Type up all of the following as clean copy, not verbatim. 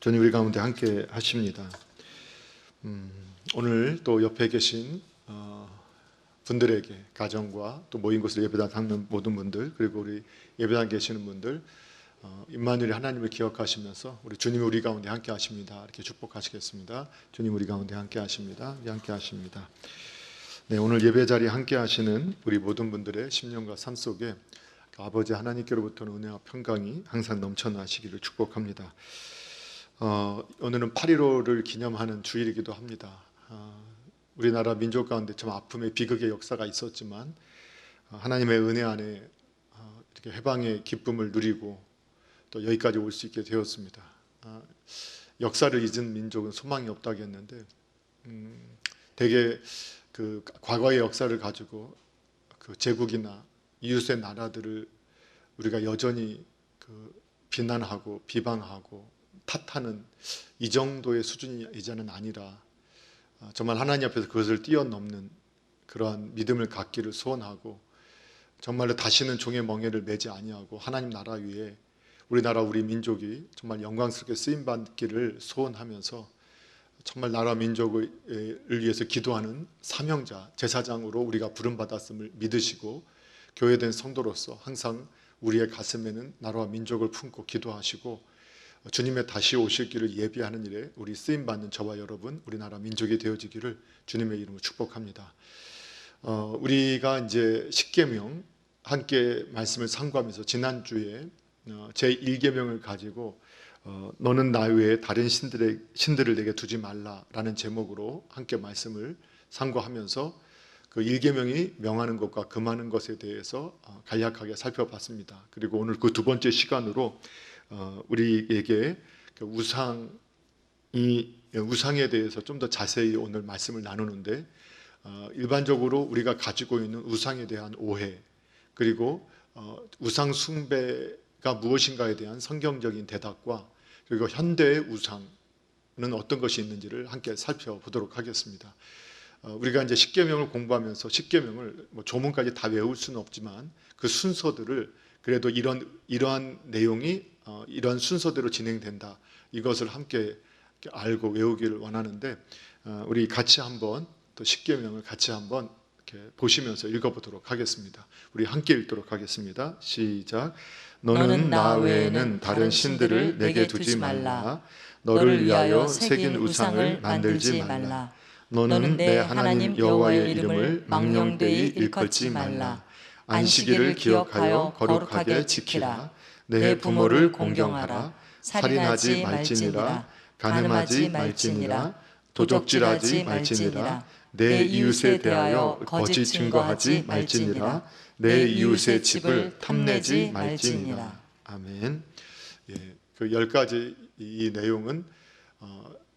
주님 우리 가운데 함께 하십니다. 오늘 또 옆에 계신 분들에게, 가정과 또 모인 곳으로 예배당 가는 모든 분들, 그리고 우리 예배당 계시는 분들, 임마누엘 하나님을 기억하시면서 우리 주님이 우리 가운데 함께 하십니다. 이렇게 축복하시겠습니다. 주님 우리 가운데 함께 하십니다. 함께 하십니다. 네, 오늘 예배 자리에 함께 하시는 우리 모든 분들의 심령과 삶 속에 아버지 하나님께로부터는 은혜와 평강이 항상 넘쳐나시기를 축복합니다. 오늘은 8.15를 기념하는 주일이기도 합니다. 우리나라 민족 가운데 참 아픔의 비극의 역사가 있었지만 하나님의 은혜 안에 이렇게 해방의 기쁨을 누리고 또 여기까지 올 수 있게 되었습니다. 역사를 잊은 민족은 소망이 없다고 했는데 대개 그 과거의 역사를 가지고 그 제국이나 이웃의 나라들을 우리가 여전히 비난하고 비방하고 탓하는 이 정도의 수준이 이제는 아니라 정말 하나님 앞에서 그것을 뛰어넘는 그러한 믿음을 갖기를 소원하고 정말로 다시는 종의 멍에를 매지 아니하고 하나님 나라 위에 우리나라 우리 민족이 정말 영광스럽게 쓰임받기를 소원하면서 정말 나라 민족을 위해서 기도하는 사명자, 제사장으로 우리가 부름받았음을 믿으시고 교회된 성도로서 항상 우리의 가슴에는 나라와 민족을 품고 기도하시고 주님의 다시 오실 길을 예비하는 일에 우리 쓰임받는 저와 여러분, 우리나라 민족이 되어지기를 주님의 이름으로 축복합니다. 우리가 이제 십계명 함께 말씀을 상고하면서 지난주에 제1계명을 가지고 너는 나 외에 다른 신들을 내게 두지 말라라는 제목으로 함께 말씀을 상고하면서 그 1계명이 명하는 것과 금하는 것에 대해서 간략하게 살펴봤습니다. 그리고 오늘 그 두 번째 시간으로 우리에게 우상에 대해서 좀 더 자세히 오늘 말씀을 나누는데 일반적으로 우리가 가지고 있는 우상에 대한 오해, 그리고 우상 숭배가 무엇인가에 대한 성경적인 대답과 그리고 현대의 우상은 어떤 것이 있는지를 함께 살펴보도록 하겠습니다. 우리가 이제 십계명을 공부하면서 십계명을 조문까지 다 외울 수는 없지만 그 순서들을 그래도 이러한 내용이 이런 순서대로 진행된다, 이것을 함께 알고 외우기를 원하는데 우리 같이 한번 또 십계명을 같이 한번 이렇게 보시면서 읽어보도록 하겠습니다. 우리 함께 읽도록 하겠습니다. 시작. 너는 나 외에는 다른 신들을 내게 두지 말라. 너를 위하여 새긴 우상을 만들지 말라. 너는 내 하나님 여호와의 이름을 망령되이 일컫지 말라. 안식일을 기억하여 거룩하게 지키라. 내 부모를 공경하라. 살인하지 말지니라. 간음하지 말지니라. 도적질하지 말지니라. 내 이웃에 대하여 거짓 증거하지 말지니라. 내 이웃의 집을 탐내지 말지니라. 아멘. 예, 그 10가지 이 내용은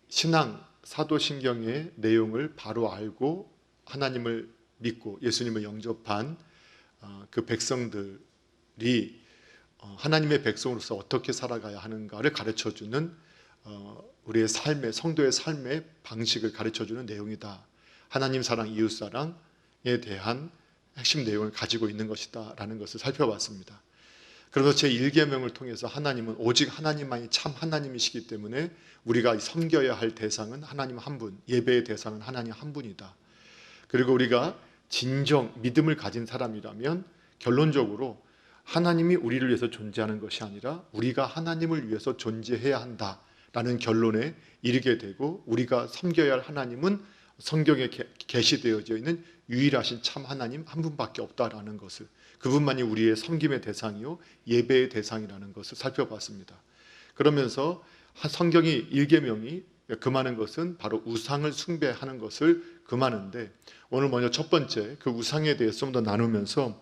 신앙 사도신경의 내용을 바로 알고 하나님을 믿고 예수님을 영접한 그 백성들이 하나님의 백성으로서 어떻게 살아가야 하는가를 가르쳐주는 우리의 삶의, 성도의 삶의 방식을 가르쳐주는 내용이다. 하나님 사랑, 이웃 사랑에 대한 핵심 내용을 가지고 있는 것이다 라는 것을 살펴봤습니다. 그래서 제1계명을 통해서 하나님은 오직 하나님만이 참 하나님이시기 때문에 우리가 섬겨야 할 대상은 하나님 한 분, 예배의 대상은 하나님 한 분이다. 그리고 우리가 진정 믿음을 가진 사람이라면 결론적으로 하나님이 우리를 위해서 존재하는 것이 아니라 우리가 하나님을 위해서 존재해야 한다라는 결론에 이르게 되고, 우리가 섬겨야 할 하나님은 성경에 계시되어져 있는 유일하신 참 하나님 한 분밖에 없다라는 것을, 그분만이 우리의 섬김의 대상이요 예배의 대상이라는 것을 살펴봤습니다. 그러면서 성경이 1계명이 금하는 것은 바로 우상을 숭배하는 것을 금하는데, 오늘 먼저 첫 번째 그 우상에 대해서 좀 더 나누면서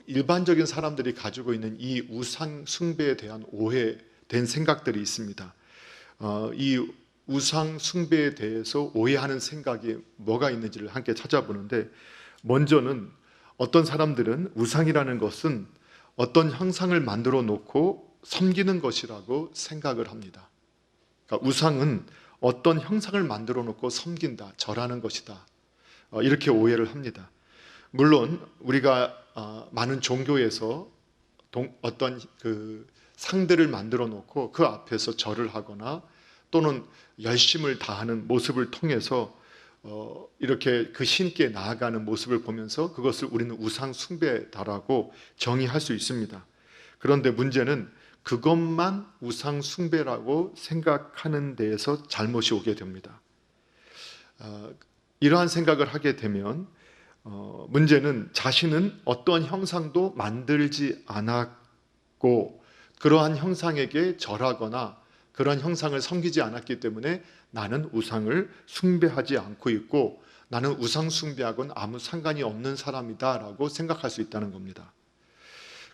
일반적인 사람들이 가지고 있는 이 우상 숭배에 대한 오해된 생각들이 있습니다. 이 우상 숭배에 대해서 오해하는 생각이 뭐가 있는지를 함께 찾아보는데, 먼저는 어떤 사람들은 우상이라는 것은 어떤 형상을 만들어 놓고 섬기는 것이라고 생각을 합니다. 그러니까 우상은 어떤 형상을 만들어 놓고 섬긴다, 절하는 것이다, 이렇게 오해를 합니다. 물론 우리가 많은 종교에서 어떤 그 상대를 만들어 놓고 그 앞에서 절을 하거나 또는 열심을 다하는 모습을 통해서 이렇게 그 신께 나아가는 모습을 보면서 그것을 우리는 우상 숭배다라고 정의할 수 있습니다. 그런데 문제는 그것만 우상 숭배라고 생각하는 데에서 잘못이 오게 됩니다. 이러한 생각을 하게 되면 문제는 자신은 어떠한 형상도 만들지 않았고 그러한 형상에게 절하거나 그러한 형상을 섬기지 않았기 때문에 나는 우상을 숭배하지 않고 있고 나는 우상 숭배하고는 아무 상관이 없는 사람이다라고 생각할 수 있다는 겁니다.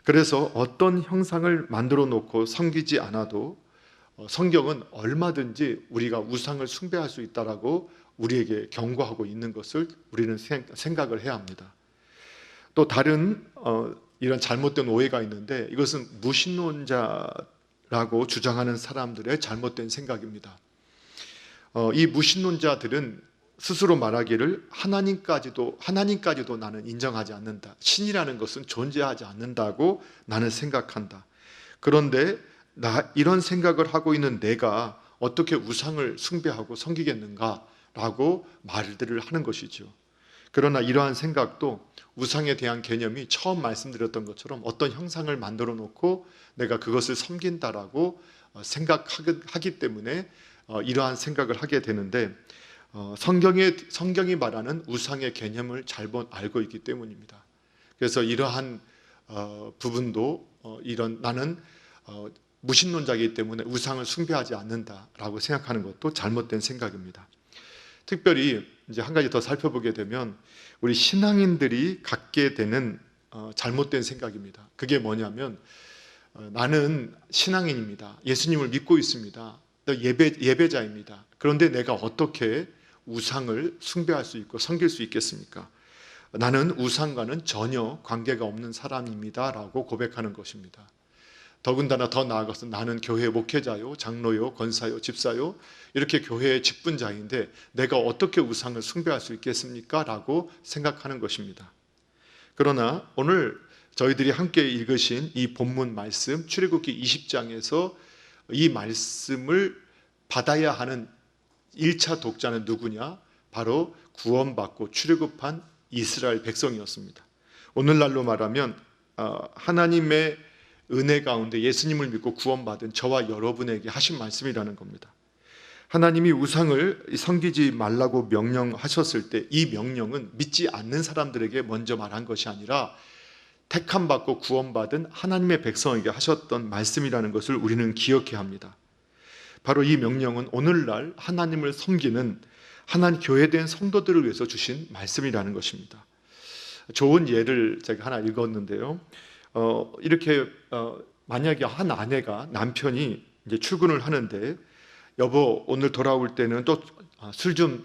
그래서 어떤 형상을 만들어 놓고 섬기지 않아도 성경은 얼마든지 우리가 우상을 숭배할 수 있다라고 우리에게 경고하고 있는 것을 우리는 생각을 해야 합니다. 또 다른 이런 잘못된 오해가 있는데 이것은 무신론자라고 주장하는 사람들의 잘못된 생각입니다. 이 무신론자들은 스스로 말하기를 하나님까지도 나는 인정하지 않는다. 신이라는 것은 존재하지 않는다고 나는 생각한다. 그런데 이런 생각을 하고 있는 내가 어떻게 우상을 숭배하고 섬기겠는가라고 말들을 하는 것이죠. 그러나 이러한 생각도 우상에 대한 개념이 처음 말씀드렸던 것처럼 어떤 형상을 만들어 놓고 내가 그것을 섬긴다라고 생각하기 때문에 이러한 생각을 하게 되는데 성경이 말하는 우상의 개념을 잘못 알고 있기 때문입니다. 그래서 이러한 부분도 나는 무신론자이기 때문에 우상을 숭배하지 않는다라고 생각하는 것도 잘못된 생각입니다. 특별히 이제 한 가지 더 살펴보게 되면 우리 신앙인들이 갖게 되는 잘못된 생각입니다. 그게 뭐냐면 나는 신앙인입니다. 예수님을 믿고 있습니다. 예배자입니다. 그런데 내가 어떻게 우상을 숭배할 수 있고 섬길 수 있겠습니까? 나는 우상과는 전혀 관계가 없는 사람입니다 라고 고백하는 것입니다. 더군다나 더 나아가서 나는 교회 목회자요, 장로요, 권사요, 집사요 이렇게 교회의 직분자인데 내가 어떻게 우상을 숭배할 수 있겠습니까? 라고 생각하는 것입니다. 그러나 오늘 저희들이 함께 읽으신 이 본문 말씀 출애굽기 20장에서 이 말씀을 받아야 하는 1차 독자는 누구냐? 바로 구원받고 출애굽한 이스라엘 백성이었습니다. 오늘날로 말하면 하나님의 은혜 가운데 예수님을 믿고 구원받은 저와 여러분에게 하신 말씀이라는 겁니다. 하나님이 우상을 섬기지 말라고 명령하셨을 때 이 명령은 믿지 않는 사람들에게 먼저 말한 것이 아니라 택함받고 구원받은 하나님의 백성에게 하셨던 말씀이라는 것을 우리는 기억해야 합니다. 바로 이 명령은 오늘날 하나님을 섬기는 하나님 교회된 성도들을 위해서 주신 말씀이라는 것입니다. 좋은 예를 제가 하나 읽었는데요. 이렇게 만약에 한 아내가 남편이 이제 출근을 하는데 여보 오늘 돌아올 때는 또 술 좀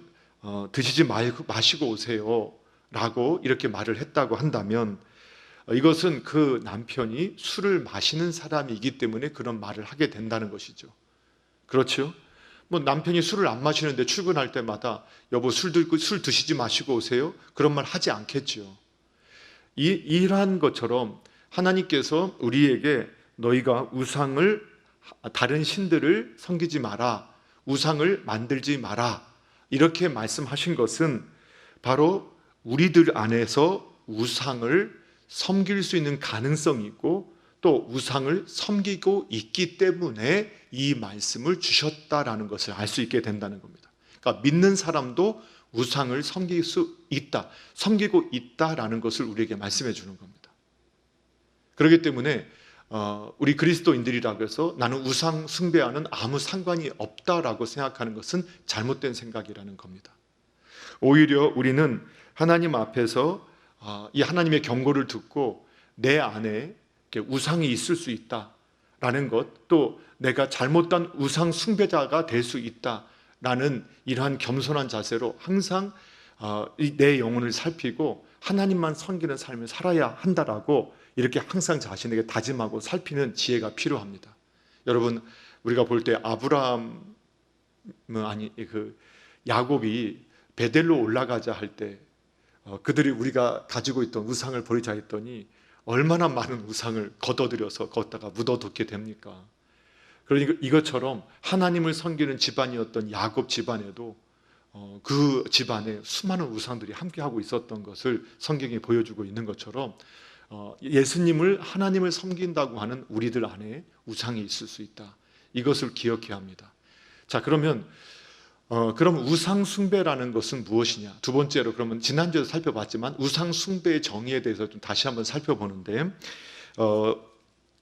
드시지 마시고 오세요 라고 이렇게 말을 했다고 한다면 이것은 그 남편이 술을 마시는 사람이기 때문에 그런 말을 하게 된다는 것이죠. 그렇죠? 뭐 남편이 술을 안 마시는데 출근할 때마다 여보 술 드시지 마시고 오세요? 그런 말 하지 않겠죠. 이러한 것처럼 하나님께서 우리에게 너희가 다른 신들을 섬기지 마라, 우상을 만들지 마라 이렇게 말씀하신 것은 바로 우리들 안에서 우상을 섬길 수 있는 가능성이 있고 또 우상을 섬기고 있기 때문에 이 말씀을 주셨다라는 것을 알 수 있게 된다는 겁니다. 그러니까 믿는 사람도 우상을 섬길 수 있다, 섬기고 있다라는 것을 우리에게 말씀해 주는 겁니다. 그렇기 때문에 우리 그리스도인들이라고 해서 나는 우상 숭배와는 아무 상관이 없다라고 생각하는 것은 잘못된 생각이라는 겁니다. 오히려 우리는 하나님 앞에서 이 하나님의 경고를 듣고 내 안에 우상이 있을 수 있다라는 것, 또 내가 잘못된 우상 숭배자가 될 수 있다라는 이러한 겸손한 자세로 항상 내 영혼을 살피고 하나님만 섬기는 삶을 살아야 한다라고 이렇게 항상 자신에게 다짐하고 살피는 지혜가 필요합니다. 여러분 우리가 볼 때 야곱이 베델로 올라가자 할 때 그들이 우리가 가지고 있던 우상을 버리자 했더니 얼마나 많은 우상을 걷어들여서 거기다가 묻어뒀게 됩니까? 그러니까 이것처럼 하나님을 섬기는 집안이었던 야곱 집안에도 그 집안에 수많은 우상들이 함께하고 있었던 것을 성경이 보여주고 있는 것처럼 예수님을 하나님을 섬긴다고 하는 우리들 안에 우상이 있을 수 있다. 이것을 기억해야 합니다. 자, 그러면 그럼 우상 숭배라는 것은 무엇이냐? 두 번째로 그러면 지난주에도 살펴봤지만 우상 숭배의 정의에 대해서 좀 다시 한번 살펴보는데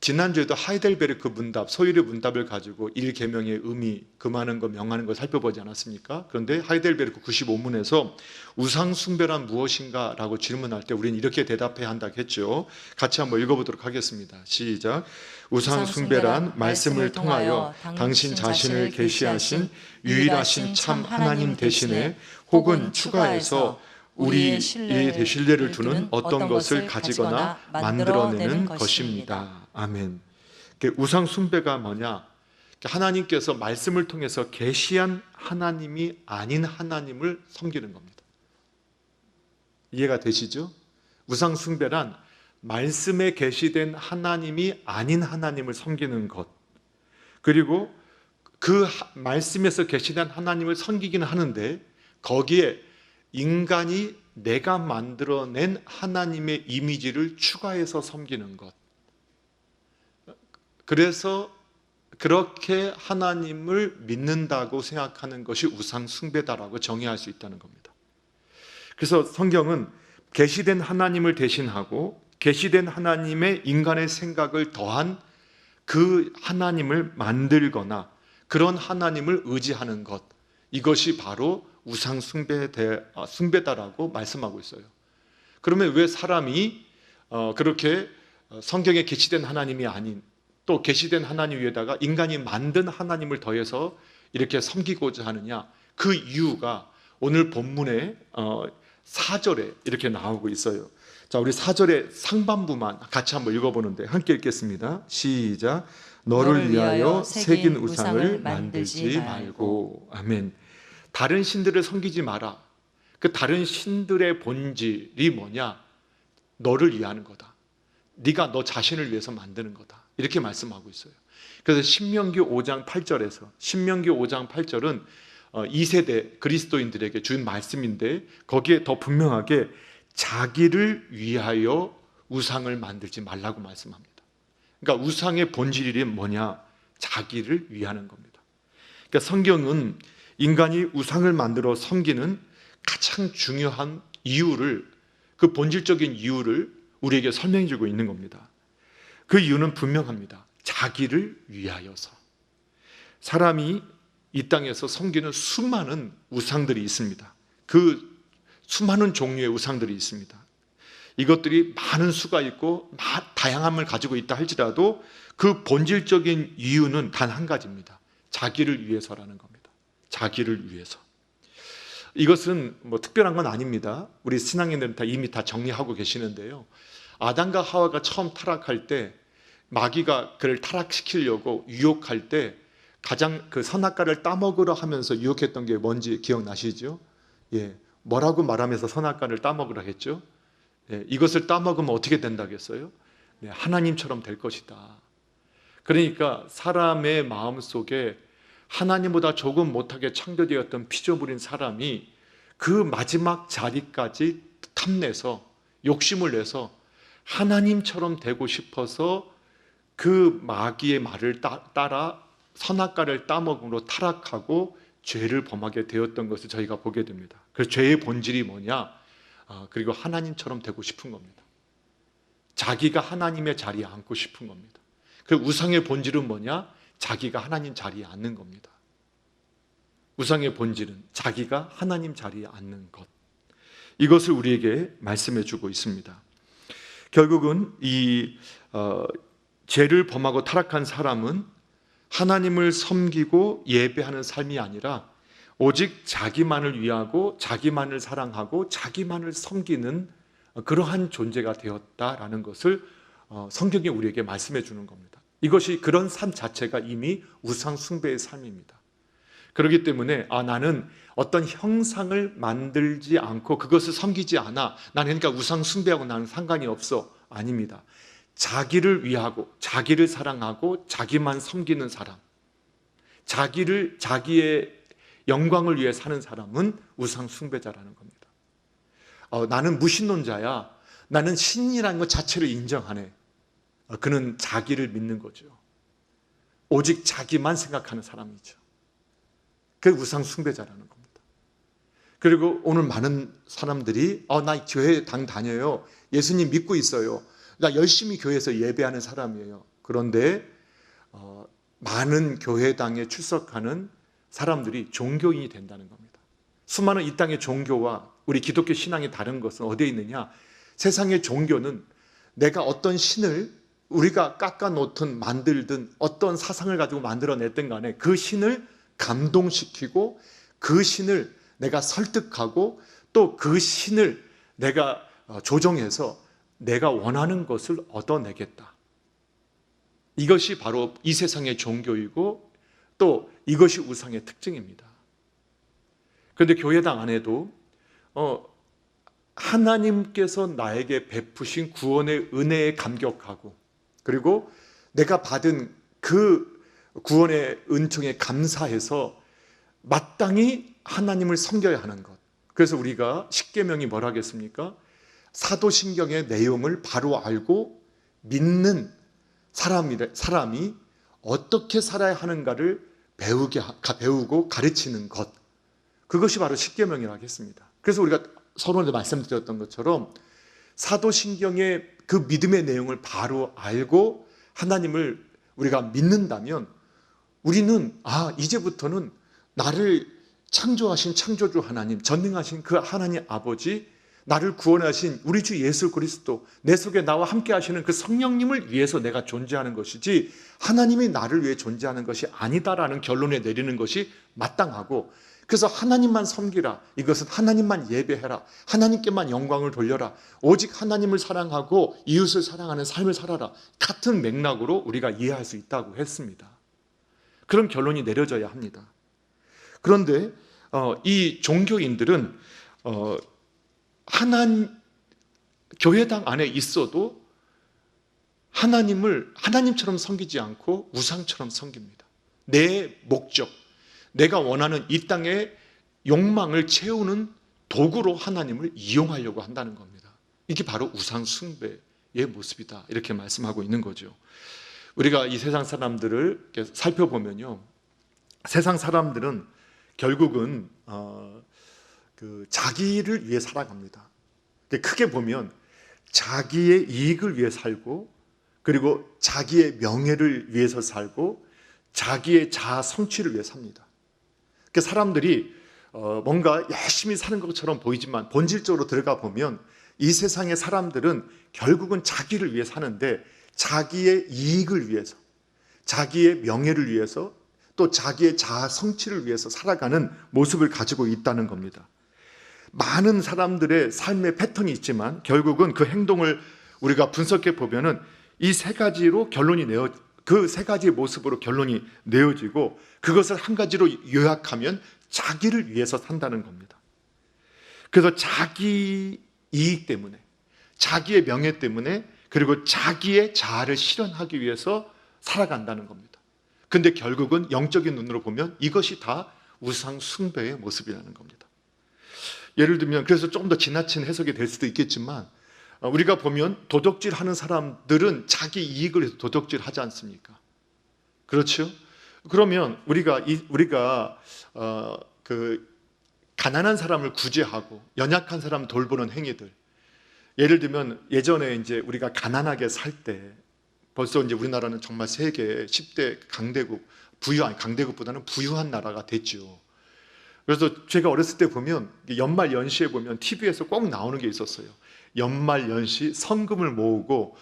지난주에도 하이델베르크 문답, 소율의 문답을 가지고 1계명의 의미, 금하는 것, 명하는 것 살펴보지 않았습니까? 그런데 하이델베르크 95문에서 우상 숭배란 무엇인가? 라고 질문할 때 우리는 이렇게 대답해야 한다고 했죠. 같이 한번 읽어보도록 하겠습니다. 시작. 우상 숭배란 말씀을 통하여 당신 자신을 계시하신 유일하신 참 하나님 대신에 혹은 추가해서 우리의 신뢰를 두는 어떤 것을 가지거나 만들어내는 것입니다. 아멘. 우상 숭배가 뭐냐? 하나님께서 말씀을 통해서 계시한 하나님이 아닌 하나님을 섬기는 겁니다. 이해가 되시죠? 우상 숭배란 말씀에 계시된 하나님이 아닌 하나님을 섬기는 것, 그리고 그 말씀에서 계시된 하나님을 섬기기는 하는데 거기에 인간이 내가 만들어낸 하나님의 이미지를 추가해서 섬기는 것. 그래서 그렇게 하나님을 믿는다고 생각하는 것이 우상 숭배다라고 정의할 수 있다는 겁니다. 그래서 성경은 계시된 하나님을 대신하고 계시된 하나님의 인간의 생각을 더한 그 하나님을 만들거나 그런 하나님을 의지하는 것, 이것이 바로 우상 숭배다라고 말씀하고 있어요. 그러면 왜 사람이 그렇게 성경에 계시된 하나님이 아닌 또 계시된 하나님 위에다가 인간이 만든 하나님을 더해서 이렇게 섬기고자 하느냐? 그 이유가 오늘 본문의 4절에 이렇게 나오고 있어요. 자, 우리 4절의 상반부만 같이 한번 읽어보는데 함께 읽겠습니다. 시작. 너를 위하여 새긴 우상을 만들지 말고. 아멘. 다른 신들을 섬기지 마라. 그 다른 신들의 본질이 뭐냐? 너를 위하는 거다. 네가 너 자신을 위해서 만드는 거다. 이렇게 말씀하고 있어요. 그래서 신명기 5장 8절에서 신명기 5장 8절은 2세대 그리스도인들에게 주신 말씀인데 거기에 더 분명하게 자기를 위하여 우상을 만들지 말라고 말씀합니다. 그러니까 우상의 본질이 뭐냐? 자기를 위하는 겁니다. 그러니까 성경은 인간이 우상을 만들어 섬기는 가장 중요한 이유를, 그 본질적인 이유를 우리에게 설명해 주고 있는 겁니다. 그 이유는 분명합니다. 자기를 위하여서. 사람이 이 땅에서 섬기는 수많은 우상들이 있습니다. 그 수많은 종류의 우상들이 있습니다. 이것들이 많은 수가 있고 다양함을 가지고 있다 할지라도 그 본질적인 이유는 단 한 가지입니다. 자기를 위해서라는 겁니다. 자기를 위해서. 이것은 뭐 특별한 건 아닙니다. 우리 신앙인들은 이미 다 정리하고 계시는데요. 아담과 하와가 처음 타락할 때 마귀가 그를 타락시키려고 유혹할 때 가장 그 선악과를 따먹으러 하면서 유혹했던 게 뭔지 기억나시죠? 예, 뭐라고 말하면서 선악과를 따먹으라 했죠? 예, 이것을 따먹으면 어떻게 된다겠어요? 네, 하나님처럼 될 것이다. 그러니까 사람의 마음속에 하나님보다 조금 못하게 창조되었던 피조물인 사람이 그 마지막 자리까지 탐내서 욕심을 내서 하나님처럼 되고 싶어서 그 마귀의 말을 따라 선악과를 따먹음으로 타락하고 죄를 범하게 되었던 것을 저희가 보게 됩니다. 그래서 죄의 본질이 뭐냐? 그리고 하나님처럼 되고 싶은 겁니다. 자기가 하나님의 자리에 앉고 싶은 겁니다. 그 우상의 본질은 뭐냐? 자기가 하나님 자리에 앉는 겁니다. 우상의 본질은 자기가 하나님 자리에 앉는 것. 이것을 우리에게 말씀해 주고 있습니다. 결국은 이 죄를 범하고 타락한 사람은 하나님을 섬기고 예배하는 삶이 아니라 오직 자기만을 위하고 자기만을 사랑하고 자기만을 섬기는 그러한 존재가 되었다라는 것을 성경이 우리에게 말씀해 주는 겁니다. 이것이 그런 삶 자체가 이미 우상 숭배의 삶입니다. 그렇기 때문에 나는 어떤 형상을 만들지 않고 그것을 섬기지 않아. 나는 그러니까 우상 숭배하고 나는 상관이 없어. 아닙니다. 자기를 위하고 자기를 사랑하고 자기만 섬기는 사람, 자기의 영광을 위해 사는 사람은 우상 숭배자라는 겁니다. 나는 무신론자야, 나는 신이라는 것 자체를 인정하네. 그는 자기를 믿는 거죠. 오직 자기만 생각하는 사람이죠. 그게 우상 숭배자라는 겁니다. 그리고 오늘 많은 사람들이 나 교회당 다녀요, 예수님 믿고 있어요, 나 열심히 교회에서 예배하는 사람이에요. 그런데 많은 교회당에 출석하는 사람들이 종교인이 된다는 겁니다. 수많은 이 땅의 종교와 우리 기독교 신앙이 다른 것은 어디에 있느냐? 세상의 종교는 내가 어떤 신을 우리가 깎아놓든 만들든 어떤 사상을 가지고 만들어냈든 간에 그 신을 감동시키고 그 신을 내가 설득하고 또 그 신을 내가 조정해서 내가 원하는 것을 얻어내겠다. 이것이 바로 이 세상의 종교이고 또 이것이 우상의 특징입니다. 그런데 교회당 안에도 하나님께서 나에게 베푸신 구원의 은혜에 감격하고 그리고 내가 받은 그 구원의 은총에 감사해서 마땅히 하나님을 섬겨야 하는 것. 그래서 우리가 십계명이 뭐라 하겠습니까? 사도신경의 내용을 바로 알고 믿는 사람이 어떻게 살아야 하는가를 배우고 가르치는 것. 그것이 바로 십계명이라고 했습니다. 그래서 우리가 서론에 말씀드렸던 것처럼 사도신경의 그 믿음의 내용을 바로 알고 하나님을 우리가 믿는다면 우리는 이제부터는 나를 창조하신 창조주 하나님, 전능하신 그 하나님 아버지, 나를 구원하신 우리 주 예수 그리스도, 내 속에 나와 함께 하시는 그 성령님을 위해서 내가 존재하는 것이지 하나님이 나를 위해 존재하는 것이 아니다라는 결론에 내리는 것이 마땅하고, 그래서 하나님만 섬기라, 이것은 하나님만 예배해라, 하나님께만 영광을 돌려라, 오직 하나님을 사랑하고 이웃을 사랑하는 삶을 살아라, 같은 맥락으로 우리가 이해할 수 있다고 했습니다. 그런 결론이 내려져야 합니다. 그런데 이 종교인들은 교회당 안에 있어도 하나님을 하나님처럼 섬기지 않고 우상처럼 섬깁니다. 내 목적, 내가 원하는 이 땅의 욕망을 채우는 도구로 하나님을 이용하려고 한다는 겁니다. 이게 바로 우상 숭배의 모습이다, 이렇게 말씀하고 있는 거죠. 우리가 이 세상 사람들을 살펴보면요, 세상 사람들은 결국은 자기를 위해 살아갑니다. 크게 보면 자기의 이익을 위해 살고, 그리고 자기의 명예를 위해서 살고, 자기의 자아 성취를 위해 삽니다. 사람들이 뭔가 열심히 사는 것처럼 보이지만 본질적으로 들어가 보면 이 세상의 사람들은 결국은 자기를 위해 사는데, 자기의 이익을 위해서, 자기의 명예를 위해서, 또 자기의 자아 성취를 위해서 살아가는 모습을 가지고 있다는 겁니다. 많은 사람들의 삶의 패턴이 있지만 결국은 그 행동을 우리가 분석해 보면은 이 세 가지로 그 세 가지의 모습으로 결론이 내어지고, 그것을 한 가지로 요약하면 자기를 위해서 산다는 겁니다. 그래서 자기 이익 때문에, 자기의 명예 때문에, 그리고 자기의 자아를 실현하기 위해서 살아간다는 겁니다. 근데 결국은 영적인 눈으로 보면 이것이 다 우상 숭배의 모습이라는 겁니다. 예를 들면, 그래서 조금 더 지나친 해석이 될 수도 있겠지만, 우리가 보면 도덕질 하는 사람들은 자기 이익을 위해서 도덕질 하지 않습니까? 그렇죠? 그러면 우리가 가난한 사람을 구제하고 연약한 사람을 돌보는 행위들, 예를 들면 예전에 이제 우리가 가난하게 살 때, 벌써 이제 우리나라는 정말 세계 10대 강대국, 강대국보다는 부유한 나라가 됐죠. 그래서 제가 어렸을 때 보면 연말 연시에 보면 TV에서 꼭 나오는 게 있었어요. 연말 연시 성금을 모으고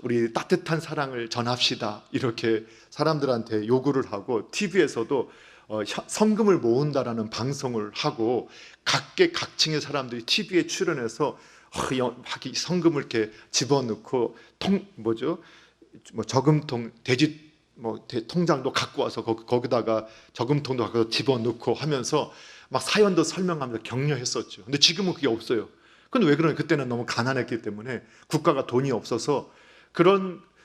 우리 따뜻한 사랑을 전합시다, 이렇게 사람들한테 요구를 하고, TV에서도 성금을 모은다라는 방송을 하고, 각계각층의 사람들이 TV에 출연해서 성금을 이렇게 집어넣고 저금통, 돼지 통장도 갖고 와서 거기다가 저금통도 갖고 집어넣고 하면서 막 사연도 설명하면서 격려했었죠. 근데 지금은 그게 없어요. 근데 왜 그러냐? 그때는 너무 가난했기 때문에 국가가 돈이 없어서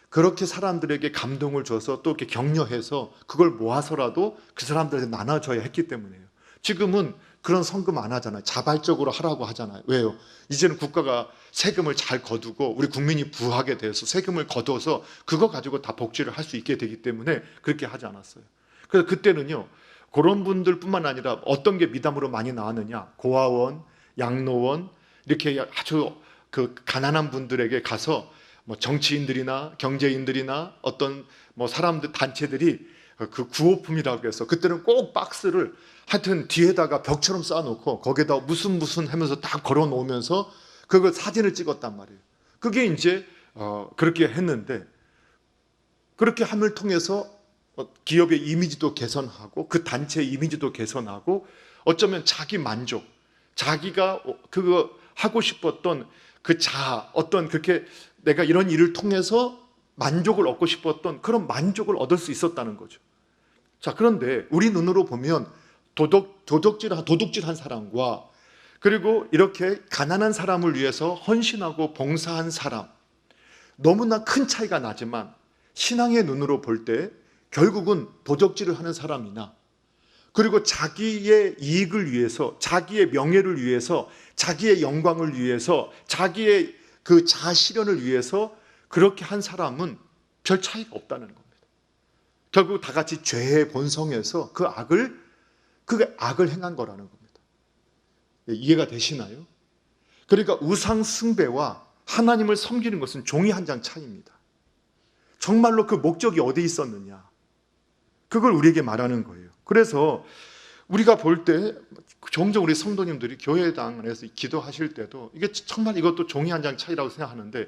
그렇게 사람들에게 감동을 줘서 또 이렇게 격려해서 그걸 모아서라도 그 사람들한테 나눠줘야 했기 때문이에요. 지금은 그런 성금 안 하잖아요. 자발적으로 하라고 하잖아요. 왜요? 이제는 국가가 세금을 잘 거두고 우리 국민이 부하게 돼서 세금을 거둬서 그거 가지고 다 복지를 할 수 있게 되기 때문에 그렇게 하지 않았어요. 그래서 그때는요, 그런 분들뿐만 아니라 어떤 게 미담으로 많이 나왔느냐, 고아원, 양로원, 이렇게 아주 그 가난한 분들에게 가서 뭐 정치인들이나 경제인들이나 어떤 뭐 사람들 단체들이 그 구호품이라고 해서 그때는 꼭 박스를 하여튼 뒤에다가 벽처럼 쌓아놓고 거기에다 무슨 하면서 다 걸어 놓으면서 그걸 사진을 찍었단 말이에요. 그게 이제 그렇게 했는데, 그렇게 함을 통해서 기업의 이미지도 개선하고 그 단체의 이미지도 개선하고 어쩌면 자기 만족, 자기가 그거 하고 싶었던 그 자아, 어떤 그렇게 내가 이런 일을 통해서 만족을 얻고 싶었던 그런 만족을 얻을 수 있었다는 거죠. 자, 그런데 우리 눈으로 보면 도둑질한 사람과 그리고 이렇게 가난한 사람을 위해서 헌신하고 봉사한 사람, 너무나 큰 차이가 나지만 신앙의 눈으로 볼 때 결국은 도적질을 하는 사람이나 그리고 자기의 이익을 위해서, 자기의 명예를 위해서, 자기의 영광을 위해서, 자기의 그 자아 실현을 위해서 그렇게 한 사람은 별 차이가 없다는 겁니다. 결국 다 같이 죄의 본성에서 그 악을 행한 거라는 겁니다. 이해가 되시나요? 그러니까 우상 숭배와 하나님을 섬기는 것은 종이 한 장 차이입니다. 정말로 그 목적이 어디 있었느냐, 그걸 우리에게 말하는 거예요. 그래서 우리가 볼 때 종종 우리 성도님들이 교회당 안에서 기도하실 때도 이게 정말 이것도 종이 한 장 차이라고 생각하는데,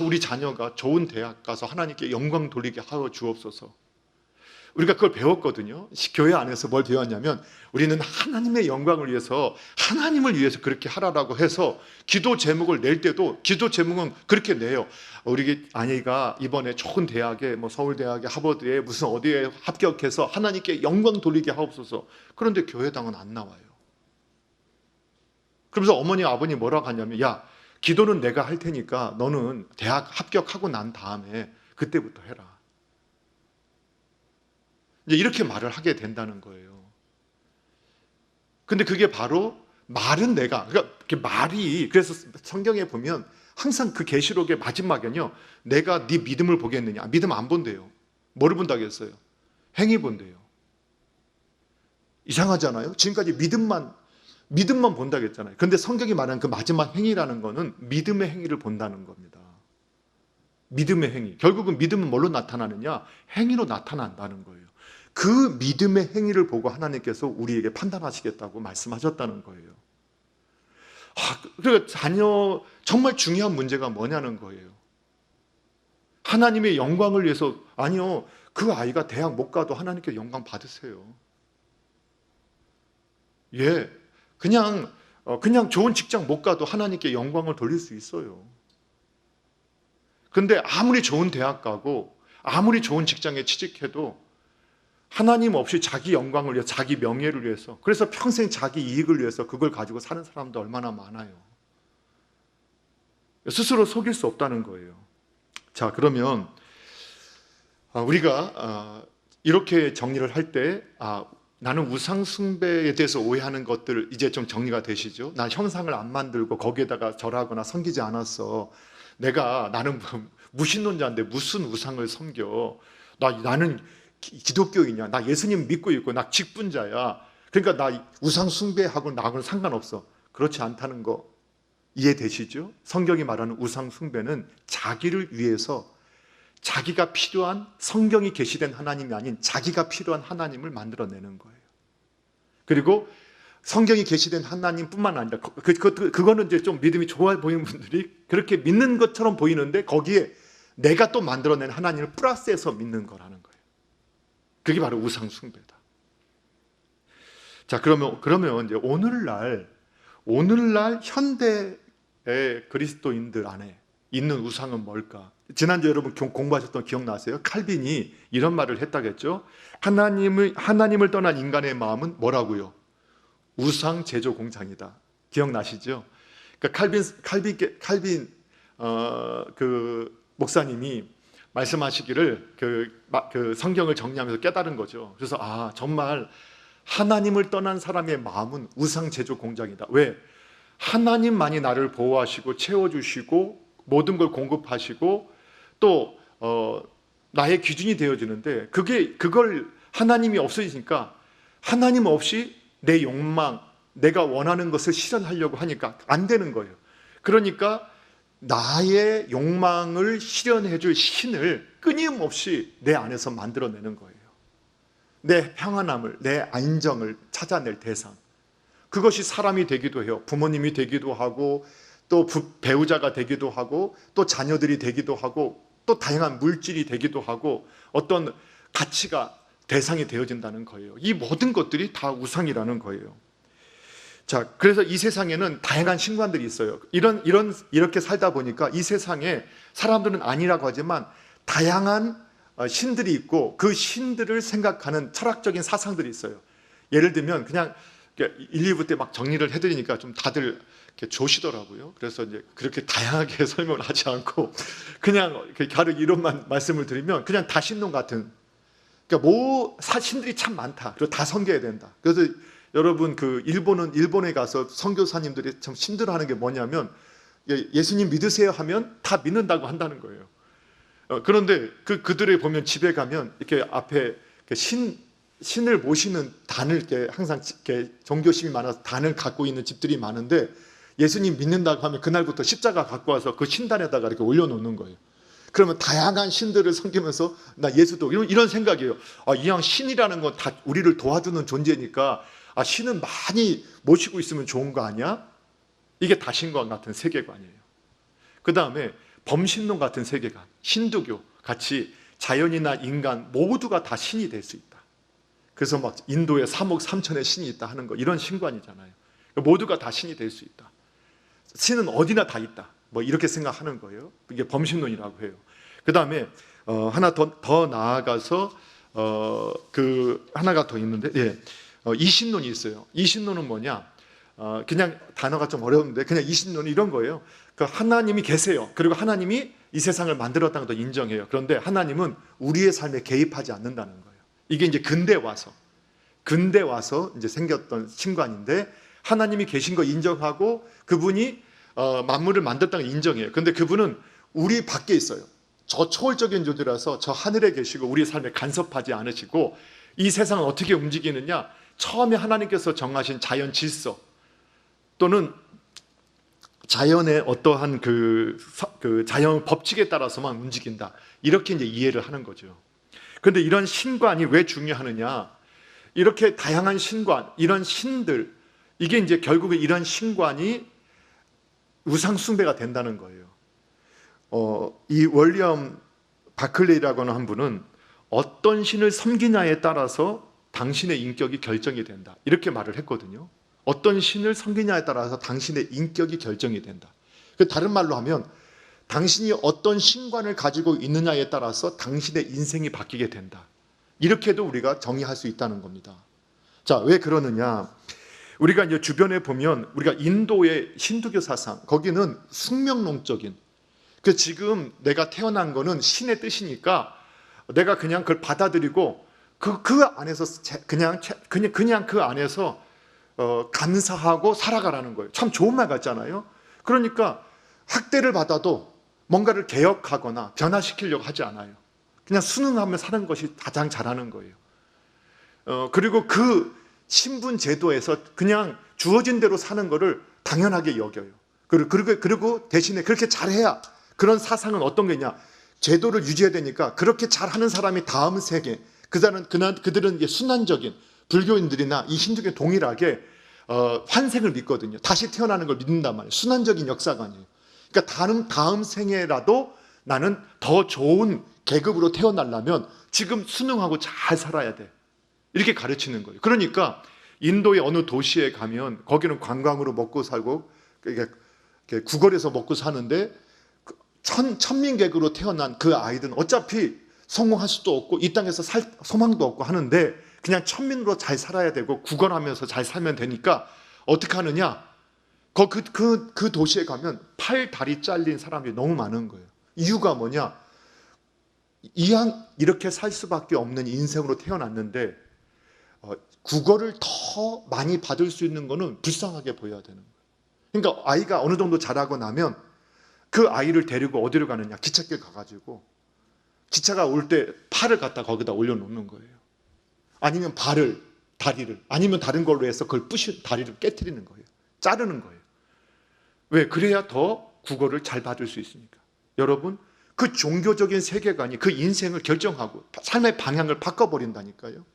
우리 자녀가 좋은 대학 가서 하나님께 영광 돌리게 하여 주옵소서. 우리가 그걸 배웠거든요. 교회 안에서 뭘 배웠냐면 우리는 하나님의 영광을 위해서, 하나님을 위해서 그렇게 하라라고 해서 기도 제목을 낼 때도 기도 제목은 그렇게 내요. 우리 아이가 이번에 좋은 대학에 뭐 서울대학에 하버드에 무슨 어디에 합격해서 하나님께 영광 돌리게 하옵소서. 그런데 교회당은 안 나와요. 그러면서 어머니 아버님 뭐라고 하냐면, 야, 기도는 내가 할 테니까 너는 대학 합격하고 난 다음에 그때부터 해라. 이제 이렇게 말을 하게 된다는 거예요. 근데 그게 바로 말은 그러니까 말이, 그래서 성경에 보면 항상 그 계시록의 마지막에는요, 내가 네 믿음을 보겠느냐. 믿음 안 본대요. 뭐를 본다겠어요? 행위 본대요. 이상하잖아요. 지금까지 믿음만 본다겠잖아요. 근데 성경이 말하는 그 마지막 행위라는 거는 믿음의 행위를 본다는 겁니다. 믿음의 행위. 결국은 믿음은 뭘로 나타나느냐? 행위로 나타난다는 거예요. 그 믿음의 행위를 보고 하나님께서 우리에게 판단하시겠다고 말씀하셨다는 거예요. 그러니까 자녀 정말 중요한 문제가 뭐냐는 거예요. 하나님의 영광을 위해서, 아니요, 그 아이가 대학 못 가도 하나님께 영광 받으세요. 예, 그냥 좋은 직장 못 가도 하나님께 영광을 돌릴 수 있어요. 근데 아무리 좋은 대학 가고 아무리 좋은 직장에 취직해도 하나님 없이 자기 영광을 위해서, 자기 명예를 위해서, 그래서 평생 자기 이익을 위해서 그걸 가지고 사는 사람도 얼마나 많아요. 스스로 속일 수 없다는 거예요. 자, 그러면 우리가 이렇게 정리를 할 때 나는 우상 숭배에 대해서 오해하는 것들 이제 좀 정리가 되시죠? 난 형상을 안 만들고 거기에다가 절하거나 섬기지 않았어. 나는 무신론자인데 무슨 우상을 섬겨? 나는 기독교인이야. 나 예수님 믿고 있고 나 직분자야. 그러니까 나 우상 숭배하고 나하고는 상관없어. 그렇지 않다는 거 이해되시죠? 성경이 말하는 우상 숭배는 자기를 위해서 자기가 필요한, 성경이 계시된 하나님이 아닌 자기가 필요한 하나님을 만들어내는 거예요. 그리고 성경이 계시된 하나님뿐만 아니라 그거는 이제 좀 믿음이 좋아 보이는 분들이 그렇게 믿는 것처럼 보이는데 거기에 내가 또 만들어낸 하나님을 플러스해서 믿는 거라는 거예요. 그게 바로 우상 숭배다. 자, 그러면 이제 오늘날 현대의 그리스도인들 안에 있는 우상은 뭘까? 지난주 여러분 공부하셨던 기억나세요? 칼빈이 이런 말을 했다겠죠? 하나님을 떠난 인간의 마음은 뭐라고요? 우상 제조 공장이다. 기억나시죠? 칼빈 그 목사님이 말씀하시기를 그 성경을 정리하면서 깨달은 거죠. 그래서 정말 하나님을 떠난 사람의 마음은 우상 제조 공장이다. 왜? 하나님만이 나를 보호하시고 채워주시고 모든 걸 공급하시고 또 나의 기준이 되어지는데 그걸 하나님이 없어지니까 하나님 없이 내 욕망, 내가 원하는 것을 실현하려고 하니까 안 되는 거예요. 그러니까 나의 욕망을 실현해 줄 신을 끊임없이 내 안에서 만들어내는 거예요. 내 평안함을, 내 안정을 찾아낼 대상. 그것이 사람이 되기도 해요. 부모님이 되기도 하고 또 배우자가 되기도 하고 또 자녀들이 되기도 하고 또 다양한 물질이 되기도 하고 어떤 가치가 대상이 되어진다는 거예요. 이 모든 것들이 다 우상이라는 거예요. 자, 그래서 이 세상에는 다양한 신관들이 있어요. 이렇게 살다 보니까 이 세상에 사람들은 아니라고 하지만 다양한 신들이 있고 그 신들을 생각하는 철학적인 사상들이 있어요. 예를 들면 그냥 1, 2부 때 막 정리를 해드리니까 좀 다들 이렇게 조시더라고요. 그래서 이제 그렇게 다양하게 설명을 하지 않고 그냥 가르 이론만 말씀을 드리면 그냥 다신론 같은, 그러니까 신들이 참 많다. 그리고 다 섬겨야 된다. 그래서 여러분 일본에 가서 선교사님들이 참 힘들어하는 게 뭐냐면 예수님 믿으세요 하면 다 믿는다고 한다는 거예요. 그런데 그들에 보면 집에 가면 이렇게 앞에 신을 모시는 단을 이렇게 항상 이렇게 종교심이 많아서 단을 갖고 있는 집들이 많은데 예수님 믿는다고 하면 그날부터 십자가 갖고 와서 그 신단에다가 이렇게 올려놓는 거예요. 그러면 다양한 신들을 섬기면서 나 예수도 이런 생각이에요. 이왕 신이라는 건 다 우리를 도와주는 존재니까 신은 많이 모시고 있으면 좋은 거 아니야? 이게 다신과 같은 세계관이에요. 그 다음에 범신론 같은 세계관, 힌두교 같이 자연이나 인간 모두가 다 신이 될 수 있다. 그래서 막 인도에 3억 3천의 신이 있다 하는 거, 이런 신관이잖아요. 모두가 다 신이 될 수 있다. 신은 어디나 다 있다. 뭐 이렇게 생각하는 거예요. 이게 범신론이라고 해요. 그 다음에 하나 더 나아가서 하나가 더 있는데, 이신론이 있어요. 이신론은 뭐냐? 그냥 단어가 좀 어려운데 그냥 이신론은 이런 거예요. 하나님이 계세요. 그리고 하나님이 이 세상을 만들었다는 것도 인정해요. 그런데 하나님은 우리의 삶에 개입하지 않는다는 거예요. 이게 이제 근대 와서 이제 생겼던 신관인데 하나님이 계신 거 인정하고 그분이 만물을 만들었다는 걸 인정해요. 그런데 그분은 우리 밖에 있어요. 저 초월적인 존재라서 저 하늘에 계시고 우리 삶에 간섭하지 않으시고 이 세상은 어떻게 움직이느냐? 처음에 하나님께서 정하신 자연 질서 또는 자연의 어떠한 그 자연 법칙에 따라서만 움직인다. 이렇게 이제 이해를 하는 거죠. 그런데 이런 신관이 왜 중요하느냐? 이렇게 다양한 신관, 이런 신들, 이게 이제 결국에 이런 신관이 우상 숭배가 된다는 거예요. 이 월리엄 바클레이라고 하는 한 분은 어떤 신을 섬기냐에 따라서 당신의 인격이 결정이 된다. 이렇게 말을 했거든요. 어떤 신을 섬기냐에 따라서 당신의 인격이 결정이 된다. 다른 말로 하면 당신이 어떤 신관을 가지고 있느냐에 따라서 당신의 인생이 바뀌게 된다. 이렇게도 우리가 정의할 수 있다는 겁니다. 자, 왜 그러느냐? 우리가 이제 주변에 보면 우리가 인도의 힌두교 사상, 거기는 숙명론적인, 지금 내가 태어난 거는 신의 뜻이니까 내가 그냥 그걸 받아들이고 그 안에서 그냥 그 안에서 감사하고 살아가라는 거예요. 참 좋은 말 같잖아요. 그러니까 학대를 받아도 뭔가를 개혁하거나 변화시키려고 하지 않아요. 그냥 순응하며 사는 것이 가장 잘하는 거예요. 그리고 그 신분 제도에서 그냥 주어진 대로 사는 것을 당연하게 여겨요. 그리고 대신에 그렇게 잘해야, 그런 사상은 어떤 게 있냐? 제도를 유지해야 되니까 그렇게 잘하는 사람이 다음 세계, 그들은 이제 순환적인 불교인들이나 이 힌두교 동일하게 환생을 믿거든요. 다시 태어나는 걸 믿는단 말이에요. 순환적인 역사관이에요. 그러니까 다음 생애라도 나는 더 좋은 계급으로 태어나려면 지금 순응하고 잘 살아야 돼. 이렇게 가르치는 거예요. 그러니까 인도의 어느 도시에 가면 거기는 관광으로 먹고 살고 구걸해서 먹고 사는데 천민객으로 태어난 그 아이들은 어차피 성공할 수도 없고 이 땅에서 살 소망도 없고 하는데 그냥 천민으로 잘 살아야 되고 구걸하면서 잘 살면 되니까 어떻게 하느냐? 그 도시에 가면 팔, 다리 잘린 사람들이 너무 많은 거예요. 이유가 뭐냐? 이왕 이렇게 살 수밖에 없는 인생으로 태어났는데 국어를 더 많이 받을 수 있는 거는 불쌍하게 보여야 되는 거예요. 그러니까 아이가 어느 정도 자라고 나면 그 아이를 데리고 어디로 가느냐? 기찻길 가가지고 기차가 올 때 팔을 갖다 거기다 올려놓는 거예요. 아니면 발을, 다리를, 아니면 다른 걸로 해서 그걸 다리를 깨트리는 거예요. 자르는 거예요. 왜? 그래야 더 국어를 잘 받을 수 있으니까. 여러분, 그 종교적인 세계관이 그 인생을 결정하고 삶의 방향을 바꿔버린다니까요.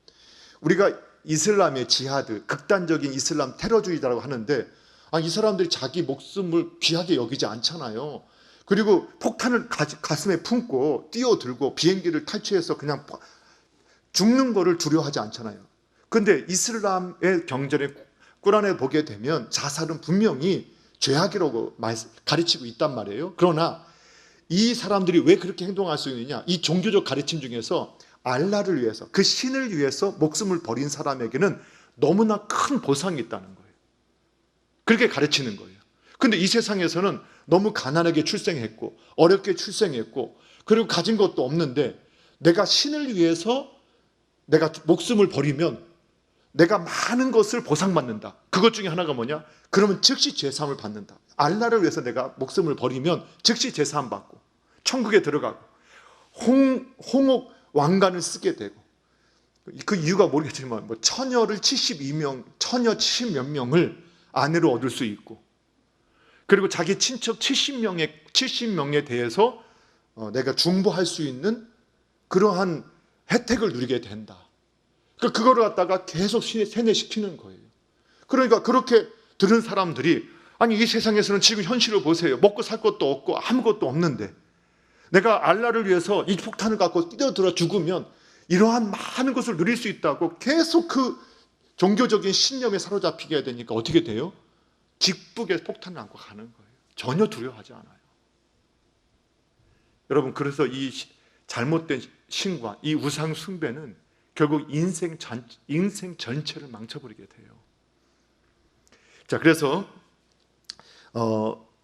우리가 이슬람의 지하드, 극단적인 이슬람 테러주의자라고 하는데 이 사람들이 자기 목숨을 귀하게 여기지 않잖아요. 그리고 폭탄을 가슴에 품고 뛰어들고 비행기를 탈취해서 그냥 죽는 거를 두려워하지 않잖아요. 그런데 이슬람의 경전에 꾸란에 보게 되면 자살은 분명히 죄악이라고 가르치고 있단 말이에요. 그러나 이 사람들이 왜 그렇게 행동할 수 있느냐? 이 종교적 가르침 중에서 알라를 위해서, 그 신을 위해서 목숨을 버린 사람에게는 너무나 큰 보상이 있다는 거예요. 그렇게 가르치는 거예요. 근데 이 세상에서는 너무 가난하게 출생했고 어렵게 출생했고 그리고 가진 것도 없는데 내가 신을 위해서 내가 목숨을 버리면 내가 많은 것을 보상받는다. 그것 중에 하나가 뭐냐? 그러면 즉시 죄사함을 받는다. 알라를 위해서 내가 목숨을 버리면 즉시 죄사함 받고 천국에 들어가고 홍옥 왕관을 쓰게 되고 그 이유가 모르겠지만 처녀를 72명, 처녀 70몇 명을 아내로 얻을 수 있고 그리고 자기 친척 70명에 대해서 내가 중보할 수 있는 그러한 혜택을 누리게 된다. 그거를 갖다가 계속 세뇌시키는 거예요. 그러니까 그렇게 들은 사람들이 아니 이 세상에서는 지금 현실을 보세요. 먹고 살 것도 없고 아무것도 없는데 내가 알라를 위해서 이 폭탄을 갖고 뛰어들어 죽으면 이러한 많은 것을 누릴 수 있다고 계속 그 종교적인 신념에 사로잡히게 되니까 어떻게 돼요? 직북에 폭탄을 안고 가는 거예요. 전혀 두려워하지 않아요. 여러분, 그래서 이 잘못된 신과 이 우상 숭배는 결국 인생 전체를 망쳐버리게 돼요. 자, 그래서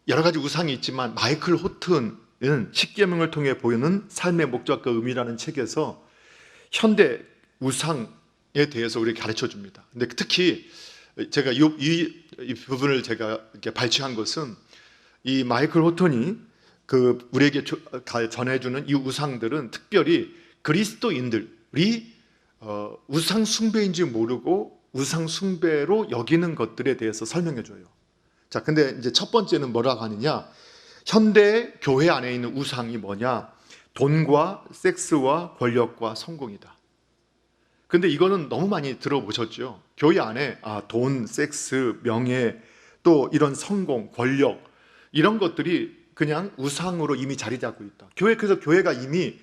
여러 가지 우상이 있지만 마이클 호튼은 십계명을 통해 보이는 삶의 목적과 의미라는 책에서 현대 우상에 대해서 우리에게 가르쳐 줍니다. 근데 특히 제가 이 부분을 제가 이렇게 발췌한 것은 이 마이클 호튼이 우리에게 전해주는 이 우상들은 특별히 그리스도인들이 우상 숭배인지 모르고 우상 숭배로 여기는 것들에 대해서 설명해 줘요. 자, 근데 이제 첫 번째는 뭐라고 하느냐? 현대 교회 안에 있는 우상이 뭐냐? 돈과 섹스와 권력과 성공이다. 근데 이거는 너무 많이 들어보셨죠? 교회 안에 돈, 섹스, 명예, 또 이런 성공, 권력 이런 것들이 그냥 우상으로 이미 자리 잡고 있다. 그래서 교회가 이미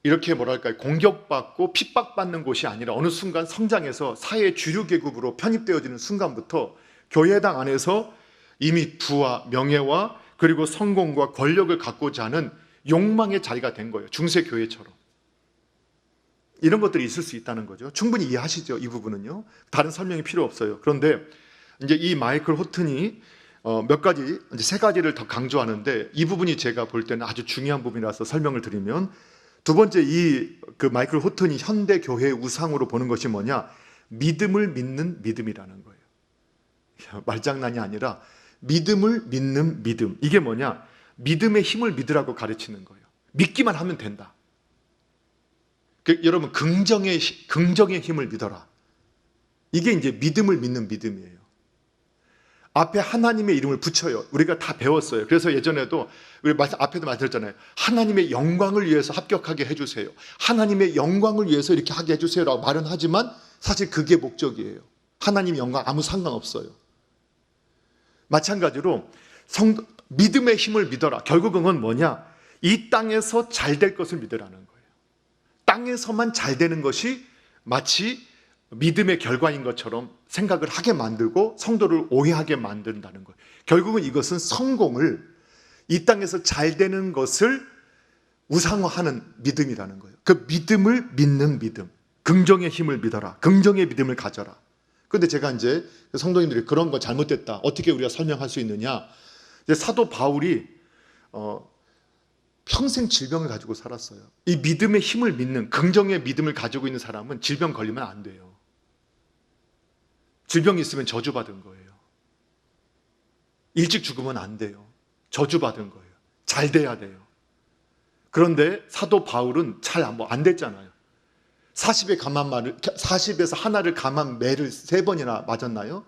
이렇게 뭐랄까요? 공격받고 핍박받는 곳이 아니라 어느 순간 성장해서 사회 주류 계급으로 편입되어지는 순간부터 교회당 안에서 이미 부와 명예와 그리고 성공과 권력을 갖고자 하는 욕망의 자리가 된 거예요. 중세 교회처럼. 이런 것들이 있을 수 있다는 거죠. 충분히 이해하시죠? 이 부분은요. 다른 설명이 필요 없어요. 그런데 이제 이 마이클 호튼이 몇 가지, 이제 세 가지를 더 강조하는데 이 부분이 제가 볼 때는 아주 중요한 부분이라서 설명을 드리면 두 번째 그 마이클 호튼이 현대 교회의 우상으로 보는 것이 뭐냐? 믿음을 믿는 믿음이라는 거예요. 말장난이 아니라 믿음을 믿는 믿음. 이게 뭐냐? 믿음의 힘을 믿으라고 가르치는 거예요. 믿기만 하면 된다. 여러분 긍정의 힘을 믿어라. 이게 이제 믿음을 믿는 믿음이에요. 앞에 하나님의 이름을 붙여요. 우리가 다 배웠어요. 그래서 예전에도 우리 앞에도 말씀드렸잖아요. 하나님의 영광을 위해서 합격하게 해주세요. 하나님의 영광을 위해서 이렇게 하게 해주세요라고 말은 하지만 사실 그게 목적이에요. 하나님의 영광 아무 상관없어요. 마찬가지로 믿음의 힘을 믿어라. 결국은 뭐냐? 이 땅에서 잘 될 것을 믿으라는 거예요. 땅에서만 잘 되는 것이 마치 믿음의 결과인 것처럼 생각을 하게 만들고 성도를 오해하게 만든다는 거예요. 결국은 이것은 성공을 이 땅에서 잘 되는 것을 우상화하는 믿음이라는 거예요. 그 믿음을 믿는 믿음, 긍정의 힘을 믿어라. 긍정의 믿음을 가져라. 근데 제가 이제 성도님들이 그런 거 잘못됐다, 어떻게 우리가 설명할 수 있느냐. 이제 사도 바울이 평생 질병을 가지고 살았어요. 이 믿음의 힘을 믿는, 긍정의 믿음을 가지고 있는 사람은 질병 걸리면 안 돼요. 질병이 있으면 저주받은 거예요. 일찍 죽으면 안 돼요. 저주받은 거예요. 잘 돼야 돼요. 그런데 사도 바울은 잘 안 됐잖아요. 40에서 하나를 감한 매를 3번이나 맞았나요?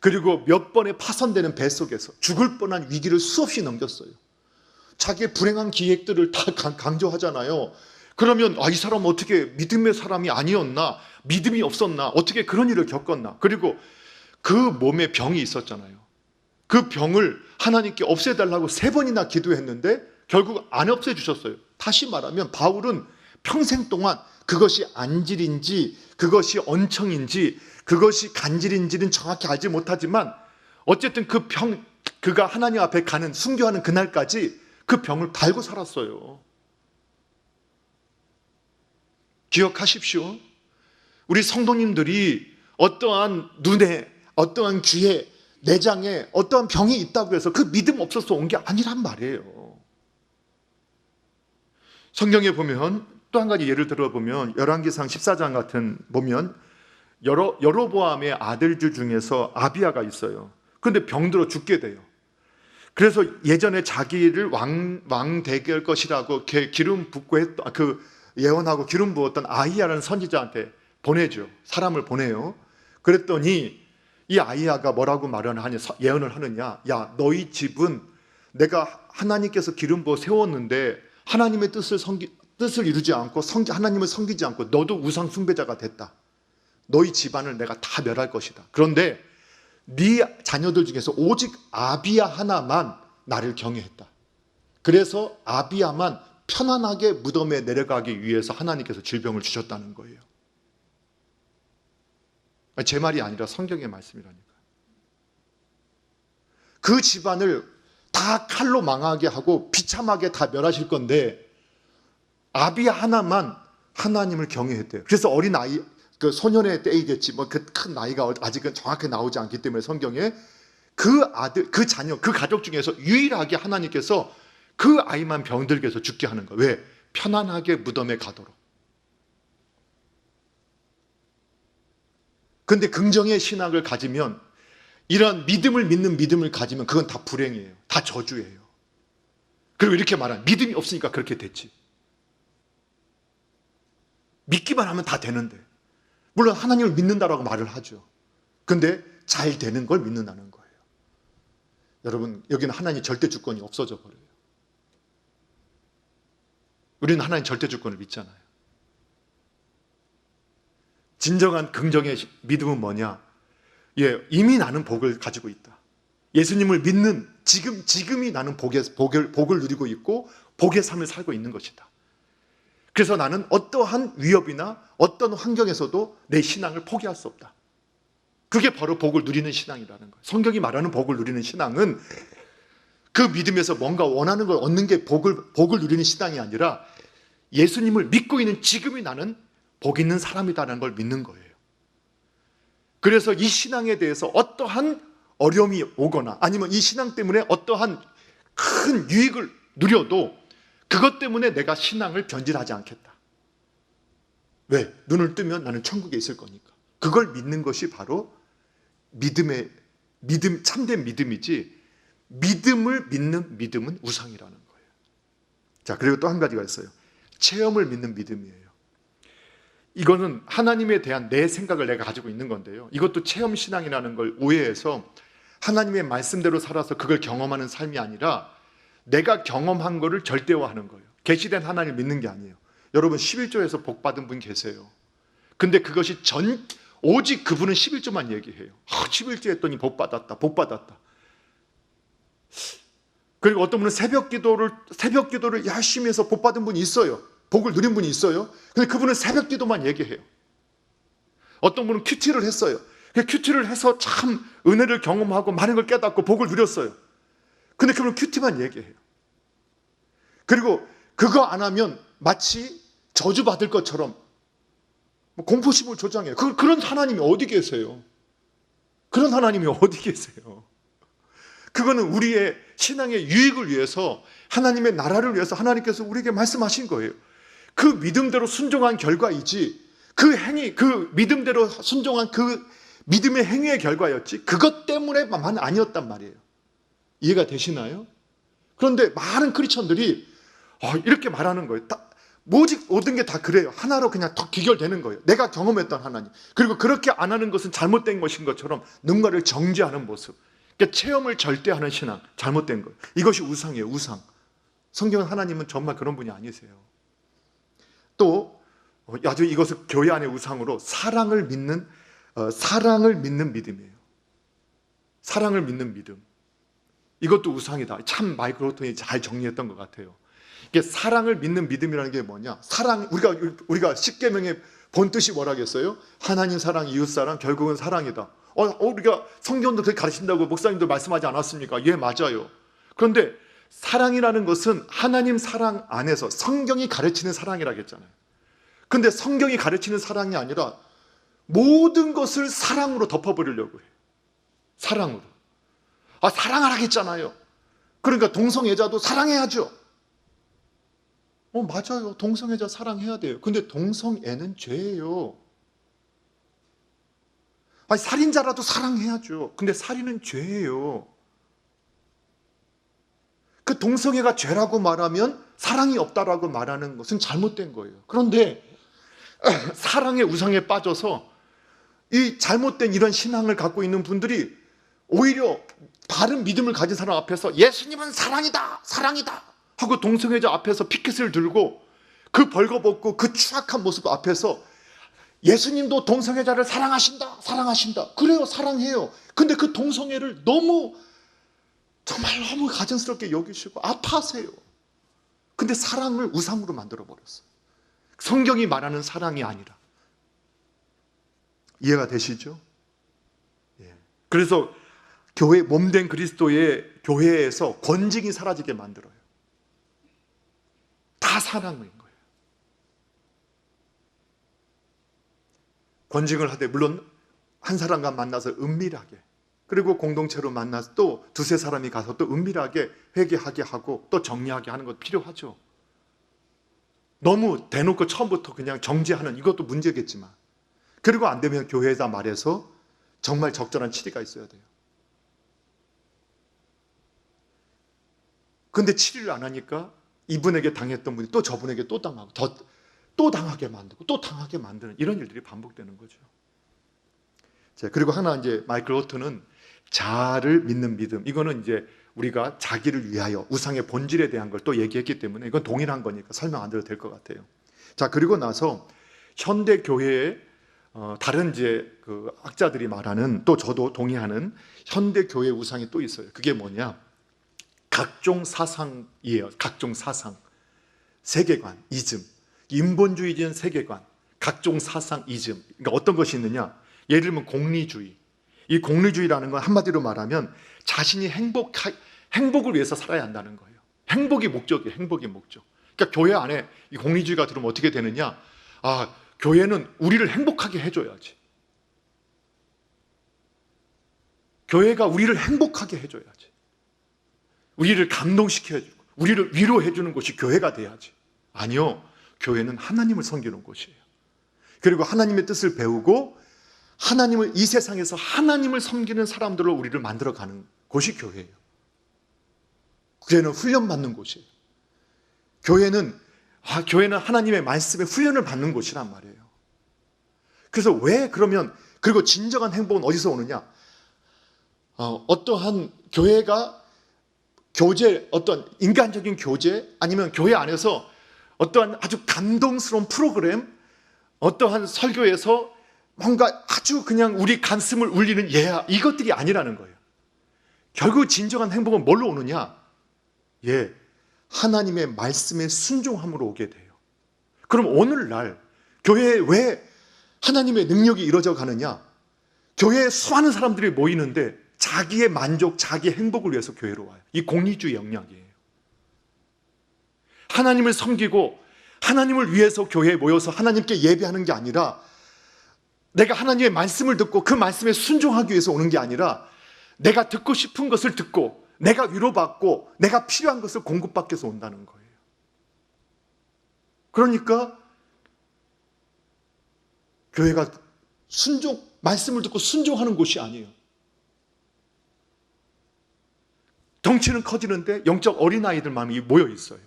그리고 몇 번의 파손되는 배 속에서 죽을 뻔한 위기를 수없이 넘겼어요. 자기의 불행한 기획들을 다 강조하잖아요. 그러면 이 사람은 어떻게 믿음의 사람이 아니었나? 믿음이 없었나? 어떻게 그런 일을 겪었나? 그리고 그 몸에 병이 있었잖아요. 그 병을 하나님께 없애달라고 3번이나 기도했는데 결국 안 없애주셨어요. 다시 말하면 바울은 평생 동안 그것이 안질인지 그것이 언청인지 그것이 간질인지는 정확히 알지 못하지만 어쨌든 그가 하나님 앞에 가는 순교하는 그날까지 그 병을 달고 살았어요. 기억하십시오. 우리 성도님들이 어떠한 눈에, 어떠한 귀에, 내장에 어떠한 병이 있다고 해서 그 믿음 없어서 온 게 아니란 말이에요. 성경에 보면 또 한 가지 예를 들어보면 열왕기상 14장 같은 보면 여로보암의 아들들 중에서 아비야가 있어요. 그런데 병들어 죽게 돼요. 그래서 예전에 자기를 왕 되게 할 것이라고 기름 붓고 했던 예언하고 기름 부었던 아히야라는 선지자한테 보내죠. 사람을 보내요. 그랬더니 이 아히야가 뭐라고 예언을 하느냐? 야, 너희 집은 내가 하나님께서 기름 부어 세웠는데 하나님의 뜻을 이루지 않고 하나님을 섬기지 않고 너도 우상 숭배자가 됐다. 너희 집안을 내가 다 멸할 것이다. 그런데 네 자녀들 중에서 오직 아비야 하나만 나를 경외했다. 그래서 아비야만 편안하게 무덤에 내려가기 위해서 하나님께서 질병을 주셨다는 거예요. 제 말이 아니라 성경의 말씀이라니까. 그 집안을 다 칼로 망하게 하고 비참하게 다 멸하실 건데 아비야 하나만 하나님을 경외했대요. 그래서 어린 아이, 그 소년의 때이겠지, 그 큰 나이가 아직은 정확히 나오지 않기 때문에 성경에 그 아들, 그 자녀, 그 가족 중에서 유일하게 하나님께서 그 아이만 병들게 해서 죽게 하는 거예요. 왜? 편안하게 무덤에 가도록. 근데 긍정의 신학을 가지면, 이런 믿음을 믿는 믿음을 가지면 그건 다 불행이에요. 다 저주예요. 그리고 이렇게 말하는, 믿음이 없으니까 그렇게 됐지. 믿기만 하면 다 되는데. 물론 하나님을 믿는다라고 말을 하죠. 근데 잘 되는 걸 믿는다는 거예요. 여러분, 여기는 하나님 절대 주권이 없어져 버려요. 우리는 하나님 절대 주권을 믿잖아요. 진정한 긍정의 믿음은 뭐냐? 이미 나는 복을 가지고 있다. 예수님을 믿는 지금이 나는 복을 누리고 있고 복의 삶을 살고 있는 것이다. 그래서 나는 어떠한 위협이나 어떤 환경에서도 내 신앙을 포기할 수 없다. 그게 바로 복을 누리는 신앙이라는 거예요. 성경이 말하는 복을 누리는 신앙은 그 믿음에서 뭔가 원하는 걸 얻는 게 복을 누리는 신앙이 아니라 예수님을 믿고 있는 지금이 나는 복 있는 사람이다라는 걸 믿는 거예요. 그래서 이 신앙에 대해서 어떠한 어려움이 오거나 아니면 이 신앙 때문에 어떠한 큰 유익을 누려도 그것 때문에 내가 신앙을 변질하지 않겠다. 왜? 눈을 뜨면 나는 천국에 있을 거니까. 그걸 믿는 것이 바로 참된 믿음이지, 믿음을 믿는 믿음은 우상이라는 거예요. 자, 그리고 또 한 가지가 있어요. 체험을 믿는 믿음이에요. 이거는 하나님에 대한 내 생각을 내가 가지고 있는 건데요. 이것도 체험 신앙이라는 걸 오해해서 하나님의 말씀대로 살아서 그걸 경험하는 삶이 아니라 내가 경험한 거를 절대화하는 거예요. 계시된 하나님을 믿는 게 아니에요. 여러분 11조에서 복 받은 분 계세요. 근데 그것이 오직 그분은 11조만 얘기해요. 11조 했더니 복 받았다. 그리고 어떤 분은 새벽 기도를 열심히 해서 복 받은 분이 있어요. 복을 누린 분이 있어요. 근데 그분은 새벽 기도만 얘기해요. 어떤 분은 큐티를 했어요. 큐티를 해서 참 은혜를 경험하고 많은 걸 깨닫고 복을 누렸어요. 근데 그분은 큐티만 얘기해요. 그리고 그거 안 하면 마치 저주받을 것처럼 공포심을 조장해요. 그런 하나님이 어디 계세요? 그런 하나님이 어디 계세요? 그거는 우리의 신앙의 유익을 위해서, 하나님의 나라를 위해서 하나님께서 우리에게 말씀하신 거예요. 그 믿음대로 순종한 결과이지, 그 행위, 그 믿음대로 순종한 그 믿음의 행위의 결과였지, 그것 때문에만 아니었단 말이에요. 이해가 되시나요? 그런데 많은 크리스천들이 이렇게 말하는 거예요. 오직 모든 게 다 그래요. 하나로 그냥 더 귀결되는 거예요. 내가 경험했던 하나님. 그리고 그렇게 안 하는 것은 잘못된 것인 것처럼 누군가를 정죄하는 모습. 그러니까 체험을 절대하는 신앙, 잘못된 거예요. 이것이 우상이에요, 우상. 성경은 하나님은 정말 그런 분이 아니세요. 또 아주 이것을 교회 안의 우상으로 사랑을 믿는 믿음이에요. 사랑을 믿는 믿음. 이것도 우상이다. 참 마이클 호톤이 잘 정리했던 것 같아요. 이게 사랑을 믿는 믿음이라는 게 뭐냐? 사랑, 우리가 십계명의 본 뜻이 뭐라겠어요? 하나님 사랑, 이웃 사랑, 결국은 사랑이다. 우리가 성경도 그렇게 가르친다고 목사님도 말씀하지 않았습니까? 예, 맞아요. 그런데 사랑이라는 것은 하나님 사랑 안에서 성경이 가르치는 사랑이라고 했잖아요. 근데 성경이 가르치는 사랑이 아니라 모든 것을 사랑으로 덮어버리려고 해요. 사랑으로. 사랑하라고 했잖아요. 그러니까 동성애자도 사랑해야죠. 맞아요. 동성애자 사랑해야 돼요. 근데 동성애는 죄예요. 살인자라도 사랑해야죠. 근데 살인은 죄예요. 그 동성애가 죄라고 말하면 사랑이 없다라고 말하는 것은 잘못된 거예요. 그런데 사랑의 우상에 빠져서 이 잘못된 이런 신앙을 갖고 있는 분들이 오히려 다른 믿음을 가진 사람 앞에서 예수님은 사랑이다, 사랑이다 하고 동성애자 앞에서 피켓을 들고 그 벌거벗고 그 추악한 모습 앞에서 예수님도 동성애자를 사랑하신다, 사랑하신다. 그래요, 사랑해요. 근데 그 동성애를 정말 너무 가증스럽게 여기시고 아파하세요. 근데 사랑을 우상으로 만들어버렸어요. 성경이 말하는 사랑이 아니라. 이해가 되시죠? 그래서 교회 몸된 그리스도의 교회에서 권징이 사라지게 만들어요. 다 사랑인 거예요. 권징을 하되 물론 한 사람과 만나서 은밀하게, 그리고 공동체로 만나서 또 두세 사람이 가서 또 은밀하게 회개하게 하고 또 정리하게 하는 것 필요하죠. 너무 대놓고 처음부터 그냥 정죄하는 이것도 문제겠지만, 그리고 안 되면 교회에다 말해서 정말 적절한 치리가 있어야 돼요. 근데 치리를 안 하니까 이분에게 당했던 분이 또 저분에게 또 당하고 또 당하게 만들고 또 당하게 만드는 이런 일들이 반복되는 거죠. 자, 그리고 하나 이제 마이클 호튼은 자아를 믿는 믿음, 이거는 이제 우리가 자기를 위하여 우상의 본질에 대한 걸 또 얘기했기 때문에 이건 동일한 거니까 설명 안 드려도 될 것 같아요. 자, 그리고 나서 현대 교회의 다른 이제 그 학자들이 말하는, 또 저도 동의하는 현대 교회 우상이 또 있어요. 그게 뭐냐? 각종 사상이에요. 각종 사상, 세계관, 이즘, 인본주의적인 세계관, 각종 사상, 이즘. 그러니까 어떤 것이 있느냐? 예를 들면 공리주의. 이 공리주의라는 건 한마디로 말하면 자신이 행복을 위해서 살아야 한다는 거예요. 행복이 목적이에요. 행복이 목적. 그러니까 교회 안에 이 공리주의가 들어오면 어떻게 되느냐? 교회는 우리를 행복하게 해줘야지. 교회가 우리를 행복하게 해줘야지. 우리를 감동시켜주고 우리를 위로해주는 곳이 교회가 돼야지. 아니요. 교회는 하나님을 섬기는 곳이에요. 그리고 하나님의 뜻을 배우고 이 세상에서 하나님을 섬기는 사람들로 우리를 만들어가는 곳이 교회예요. 교회는 훈련받는 곳이에요. 교회는 하나님의 말씀에 훈련을 받는 곳이란 말이에요. 그래서 왜 그러면, 그리고 진정한 행복은 어디서 오느냐? 어떠한 교회가 어떤 인간적인 교제, 아니면 교회 안에서 어떠한 아주 감동스러운 프로그램, 어떠한 설교에서 뭔가 아주 그냥 우리 가슴을 울리는 이것들이 아니라는 거예요. 결국 진정한 행복은 뭘로 오느냐? 하나님의 말씀에 순종함으로 오게 돼요. 그럼 오늘날 교회에 왜 하나님의 능력이 이루어져 가느냐? 교회에 수많은 사람들이 모이는데 자기의 만족, 자기의 행복을 위해서 교회로 와요. 이 공리주의 영역이에요. 하나님을 섬기고 하나님을 위해서 교회에 모여서 하나님께 예배하는 게 아니라 내가 하나님의 말씀을 듣고 그 말씀에 순종하기 위해서 오는 게 아니라 내가 듣고 싶은 것을 듣고 내가 위로받고 내가 필요한 것을 공급받기 위해서 온다는 거예요. 그러니까 교회가 말씀을 듣고 순종하는 곳이 아니에요. 덩치는 커지는데 영적 어린아이들만 모여 있어요.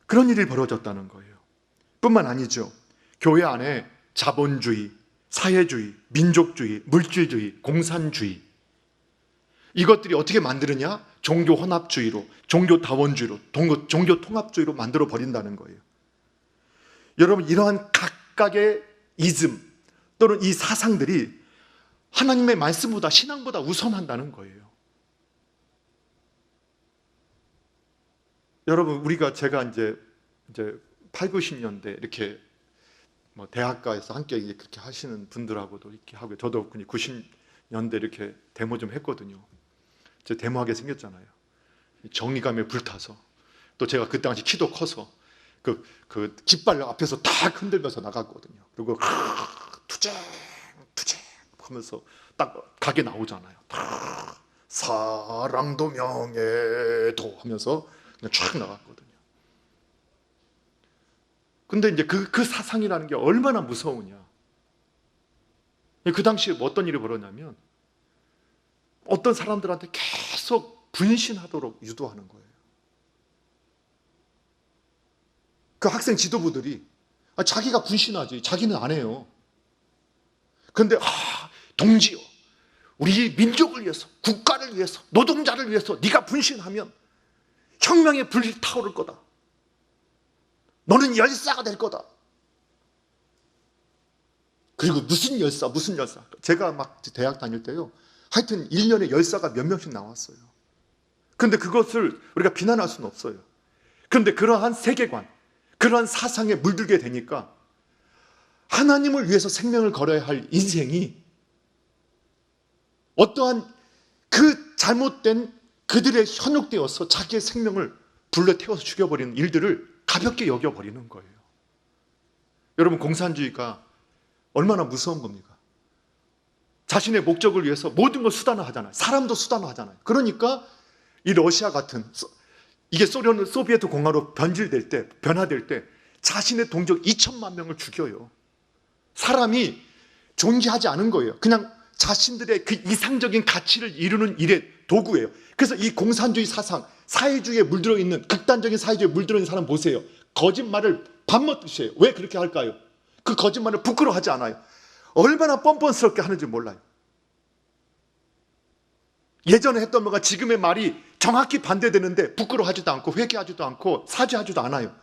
그런 일이 벌어졌다는 거예요. 뿐만 아니죠. 교회 안에 자본주의, 사회주의, 민족주의, 물질주의, 공산주의, 이것들이 어떻게 만드느냐? 종교 혼합주의로, 종교 다원주의로, 종교 통합주의로 만들어 버린다는 거예요. 여러분, 이러한 각각의 이즘 또는 이 사상들이 하나님의 말씀보다, 신앙보다 우선한다는 거예요. 여러분, 제가 이제 8, 90년대 이렇게 뭐 대학가에서 함께 그렇게 하시는 분들하고도 이렇게 하고, 저도 90년대 이렇게 데모 좀 했거든요. 제 데모하게 생겼잖아요. 정의감에 불타서, 또 제가 그 당시 키도 커서 그 깃발 앞에서 딱 흔들면서 나갔거든요. 그리고 투쟁 하면서 딱 가게 나오잖아요. 사랑도 명예도 하면서 그냥 쫙 나갔거든요. 근데 이제 그 사상이라는 게 얼마나 무서우냐. 그 당시에 어떤 일이 벌어졌냐면, 어떤 사람들한테 계속 분신하도록 유도하는 거예요. 그 학생 지도부들이 자기가 분신하지, 자기는 안 해요. 그런데 동지여, 우리 민족을 위해서, 국가를 위해서, 노동자를 위해서 네가 분신하면 혁명의 불이 타오를 거다. 너는 열사가 될 거다. 그리고 무슨 열사. 제가 막 대학 다닐 때요, 하여튼 1년에 열사가 몇 명씩 나왔어요. 그런데 그것을 우리가 비난할 수는 없어요. 그런데 그러한 세계관, 그러한 사상에 물들게 되니까 하나님을 위해서 생명을 걸어야 할 인생이 어떠한 그 잘못된 그들의 현혹되어서 자기의 생명을 불러 태워서 죽여버리는 일들을 가볍게 여겨버리는 거예요. 여러분, 공산주의가 얼마나 무서운 겁니까? 자신의 목적을 위해서 모든 걸 수단화하잖아요. 사람도 수단화하잖아요. 그러니까 이 러시아 같은, 이게 소비에트 공화로 변질될 때, 변화될 때 자신의 동족 2천만 명을 죽여요. 사람이 존재하지 않은 거예요. 그냥 자신들의 그 이상적인 가치를 이루는 일의 도구예요. 그래서 이 공산주의 사상, 사회주의에 물들어 있는, 극단적인 사회주의에 물들어 있는 사람 보세요. 거짓말을 밥 먹듯이 해요. 왜 그렇게 할까요? 그 거짓말을 부끄러워하지 않아요. 얼마나 뻔뻔스럽게 하는지 몰라요. 예전에 했던 말과 지금의 말이 정확히 반대되는데 부끄러워하지도 않고 회개하지도 않고 사죄하지도 않아요.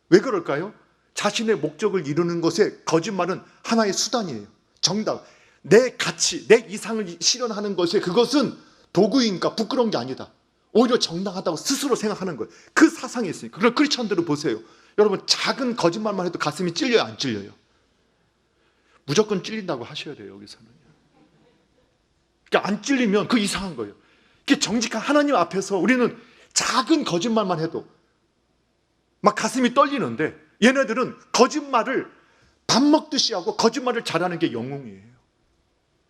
왜 그럴까요? 자신의 목적을 이루는 것에 거짓말은 하나의 수단이에요. 정답. 내 가치, 내 이상을 실현하는 것에 그것은 도구이니까 부끄러운 게 아니다. 오히려 정당하다고 스스로 생각하는 거예요. 그 사상이 있으니까. 그럼 크리스천들을 보세요. 여러분, 작은 거짓말만 해도 가슴이 찔려요, 안 찔려요? 무조건 찔린다고 하셔야 돼요, 여기서는. 그러니까 안 찔리면 그 이상한 거예요. 정직한 하나님 앞에서 우리는 작은 거짓말만 해도 막 가슴이 떨리는데, 얘네들은 거짓말을 밥 먹듯이 하고 거짓말을 잘하는 게 영웅이에요.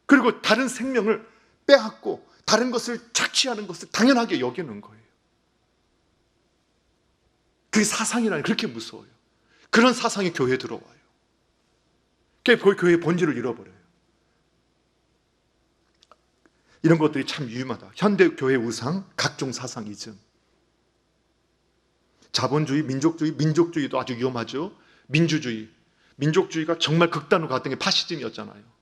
그리고 다른 생명을 빼앗고 다른 것을 착취하는 것을 당연하게 여기는 거예요. 그 사상이라는 게 그렇게 무서워요. 그런 사상이 교회에 들어와요. 교회의 본질을 잃어버려요. 이런 것들이 참 위험하다. 현대 교회 우상, 각종 사상이즘, 자본주의, 민족주의도 아주 위험하죠. 민족주의가 정말 극단으로 갔던 게 파시즘이었잖아요.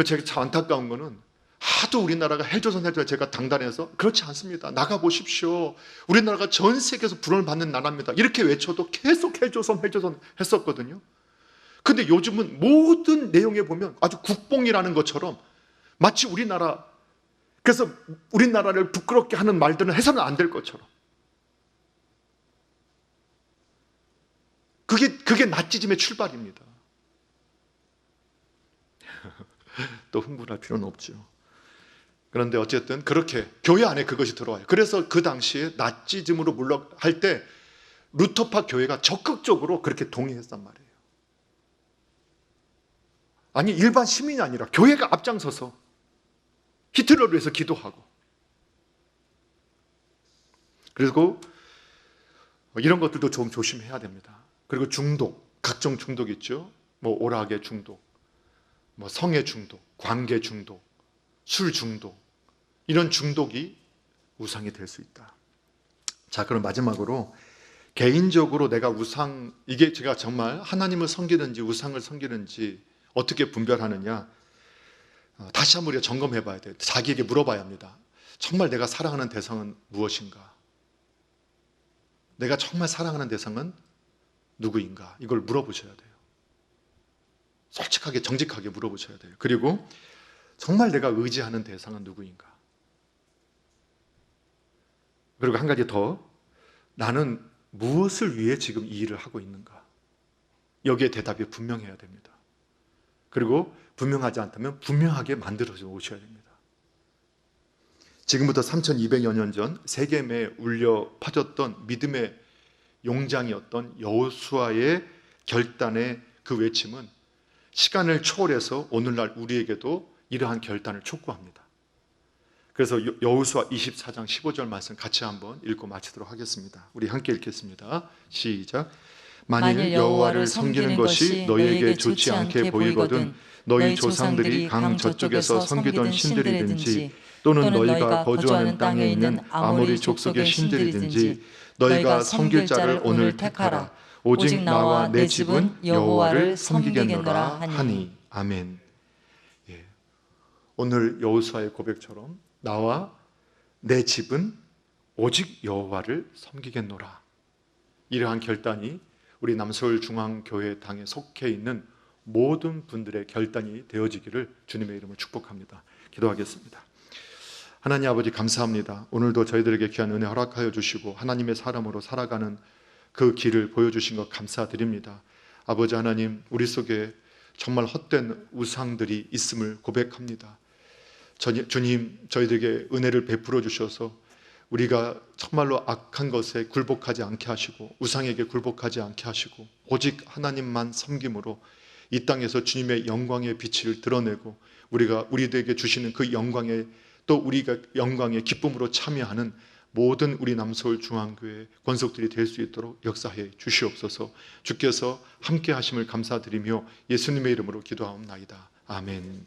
제가 참 안타까운 거는, 하도 우리나라가 헬조선 제가 당단해서 그렇지 않습니다. 나가보십시오. 우리나라가 전 세계에서 부름을 받는 나라입니다. 이렇게 외쳐도 계속 헬조선 했었거든요. 근데 요즘은 모든 내용에 보면 아주 국뽕이라는 것처럼 마치 그래서 우리나라를 부끄럽게 하는 말들은 해서는 안 될 것처럼. 그게 나치즘의 출발입니다. 또 흥분할 필요는 없죠. 그런데 어쨌든 그렇게 교회 안에 그것이 들어와요. 그래서 그 당시에 나치즘으로 물러갈 때 루터파 교회가 적극적으로 그렇게 동의했단 말이에요. 아니 일반 시민이 아니라 교회가 앞장서서 히틀러를 위해서 기도하고, 그리고 이런 것들도 좀 조심해야 됩니다. 그리고 중독, 각종 중독 있죠. 뭐 오락의 중독, 뭐 성의 중독, 관계 중독, 술 중독, 이런 중독이 우상이 될 수 있다. 자, 그럼 마지막으로 개인적으로 내가 우상, 이게 제가 정말 하나님을 섬기는지 우상을 섬기는지 어떻게 분별하느냐, 다시 한번 우리가 점검해 봐야 돼요. 자기에게 물어봐야 합니다. 정말 내가 사랑하는 대상은 무엇인가? 내가 정말 사랑하는 대상은 누구인가? 이걸 물어보셔야 돼요. 솔직하게 정직하게 물어보셔야 돼요. 그리고 정말 내가 의지하는 대상은 누구인가? 그리고 한 가지 더, 나는 무엇을 위해 지금 이 일을 하고 있는가? 여기에 대답이 분명해야 됩니다. 그리고 분명하지 않다면 분명하게 만들어서 오셔야 됩니다. 지금부터 3200여 년 전 세겜에 울려 퍼졌던 믿음의 용장이었던 여호수아의 결단의 그 외침은 시간을 초월해서 오늘날 우리에게도 이러한 결단을 촉구합니다. 그래서 여호수아 24장 15절 말씀 같이 한번 읽고 마치도록 하겠습니다. 우리 함께 읽겠습니다. 시작. 만일 여호와를 섬기는 것이 너희에게 좋지 않게 보이거든 너희 조상들이 강 저쪽에서 섬기던 신들이든지 또는 너희가 거주하는 땅에 있는 아모리 족속의 신들이든지 너희가 섬길 자를 오늘 택하라. 오직 나와 내 집은 여호와를 섬기겠노라 하니. 아멘. 예. 오늘 여호수아의 고백처럼 나와 내 집은 오직 여호와를 섬기겠노라, 이러한 결단이 우리 남서울 중앙교회당에 속해 있는 모든 분들의 결단이 되어지기를 주님의 이름으로 축복합니다. 기도하겠습니다. 하나님 아버지 감사합니다. 오늘도 저희들에게 귀한 은혜 허락하여 주시고 하나님의 사람으로 살아가는 그 길을 보여주신 것 감사드립니다. 아버지 하나님, 우리 속에 정말 헛된 우상들이 있음을 고백합니다. 주님, 저희들에게 은혜를 베풀어 주셔서 우리가 정말로 악한 것에 굴복하지 않게 하시고 우상에게 굴복하지 않게 하시고 오직 하나님만 섬김으로 이 땅에서 주님의 영광의 빛을 드러내고 우리가 우리들에게 주시는 그 영광에 또 우리가 영광의 기쁨으로 참여하는 모든 우리 남서울 중앙교회 권속들이 될 수 있도록 역사해 주시옵소서. 주께서 함께 하심을 감사드리며 예수님의 이름으로 기도하옵나이다. 아멘.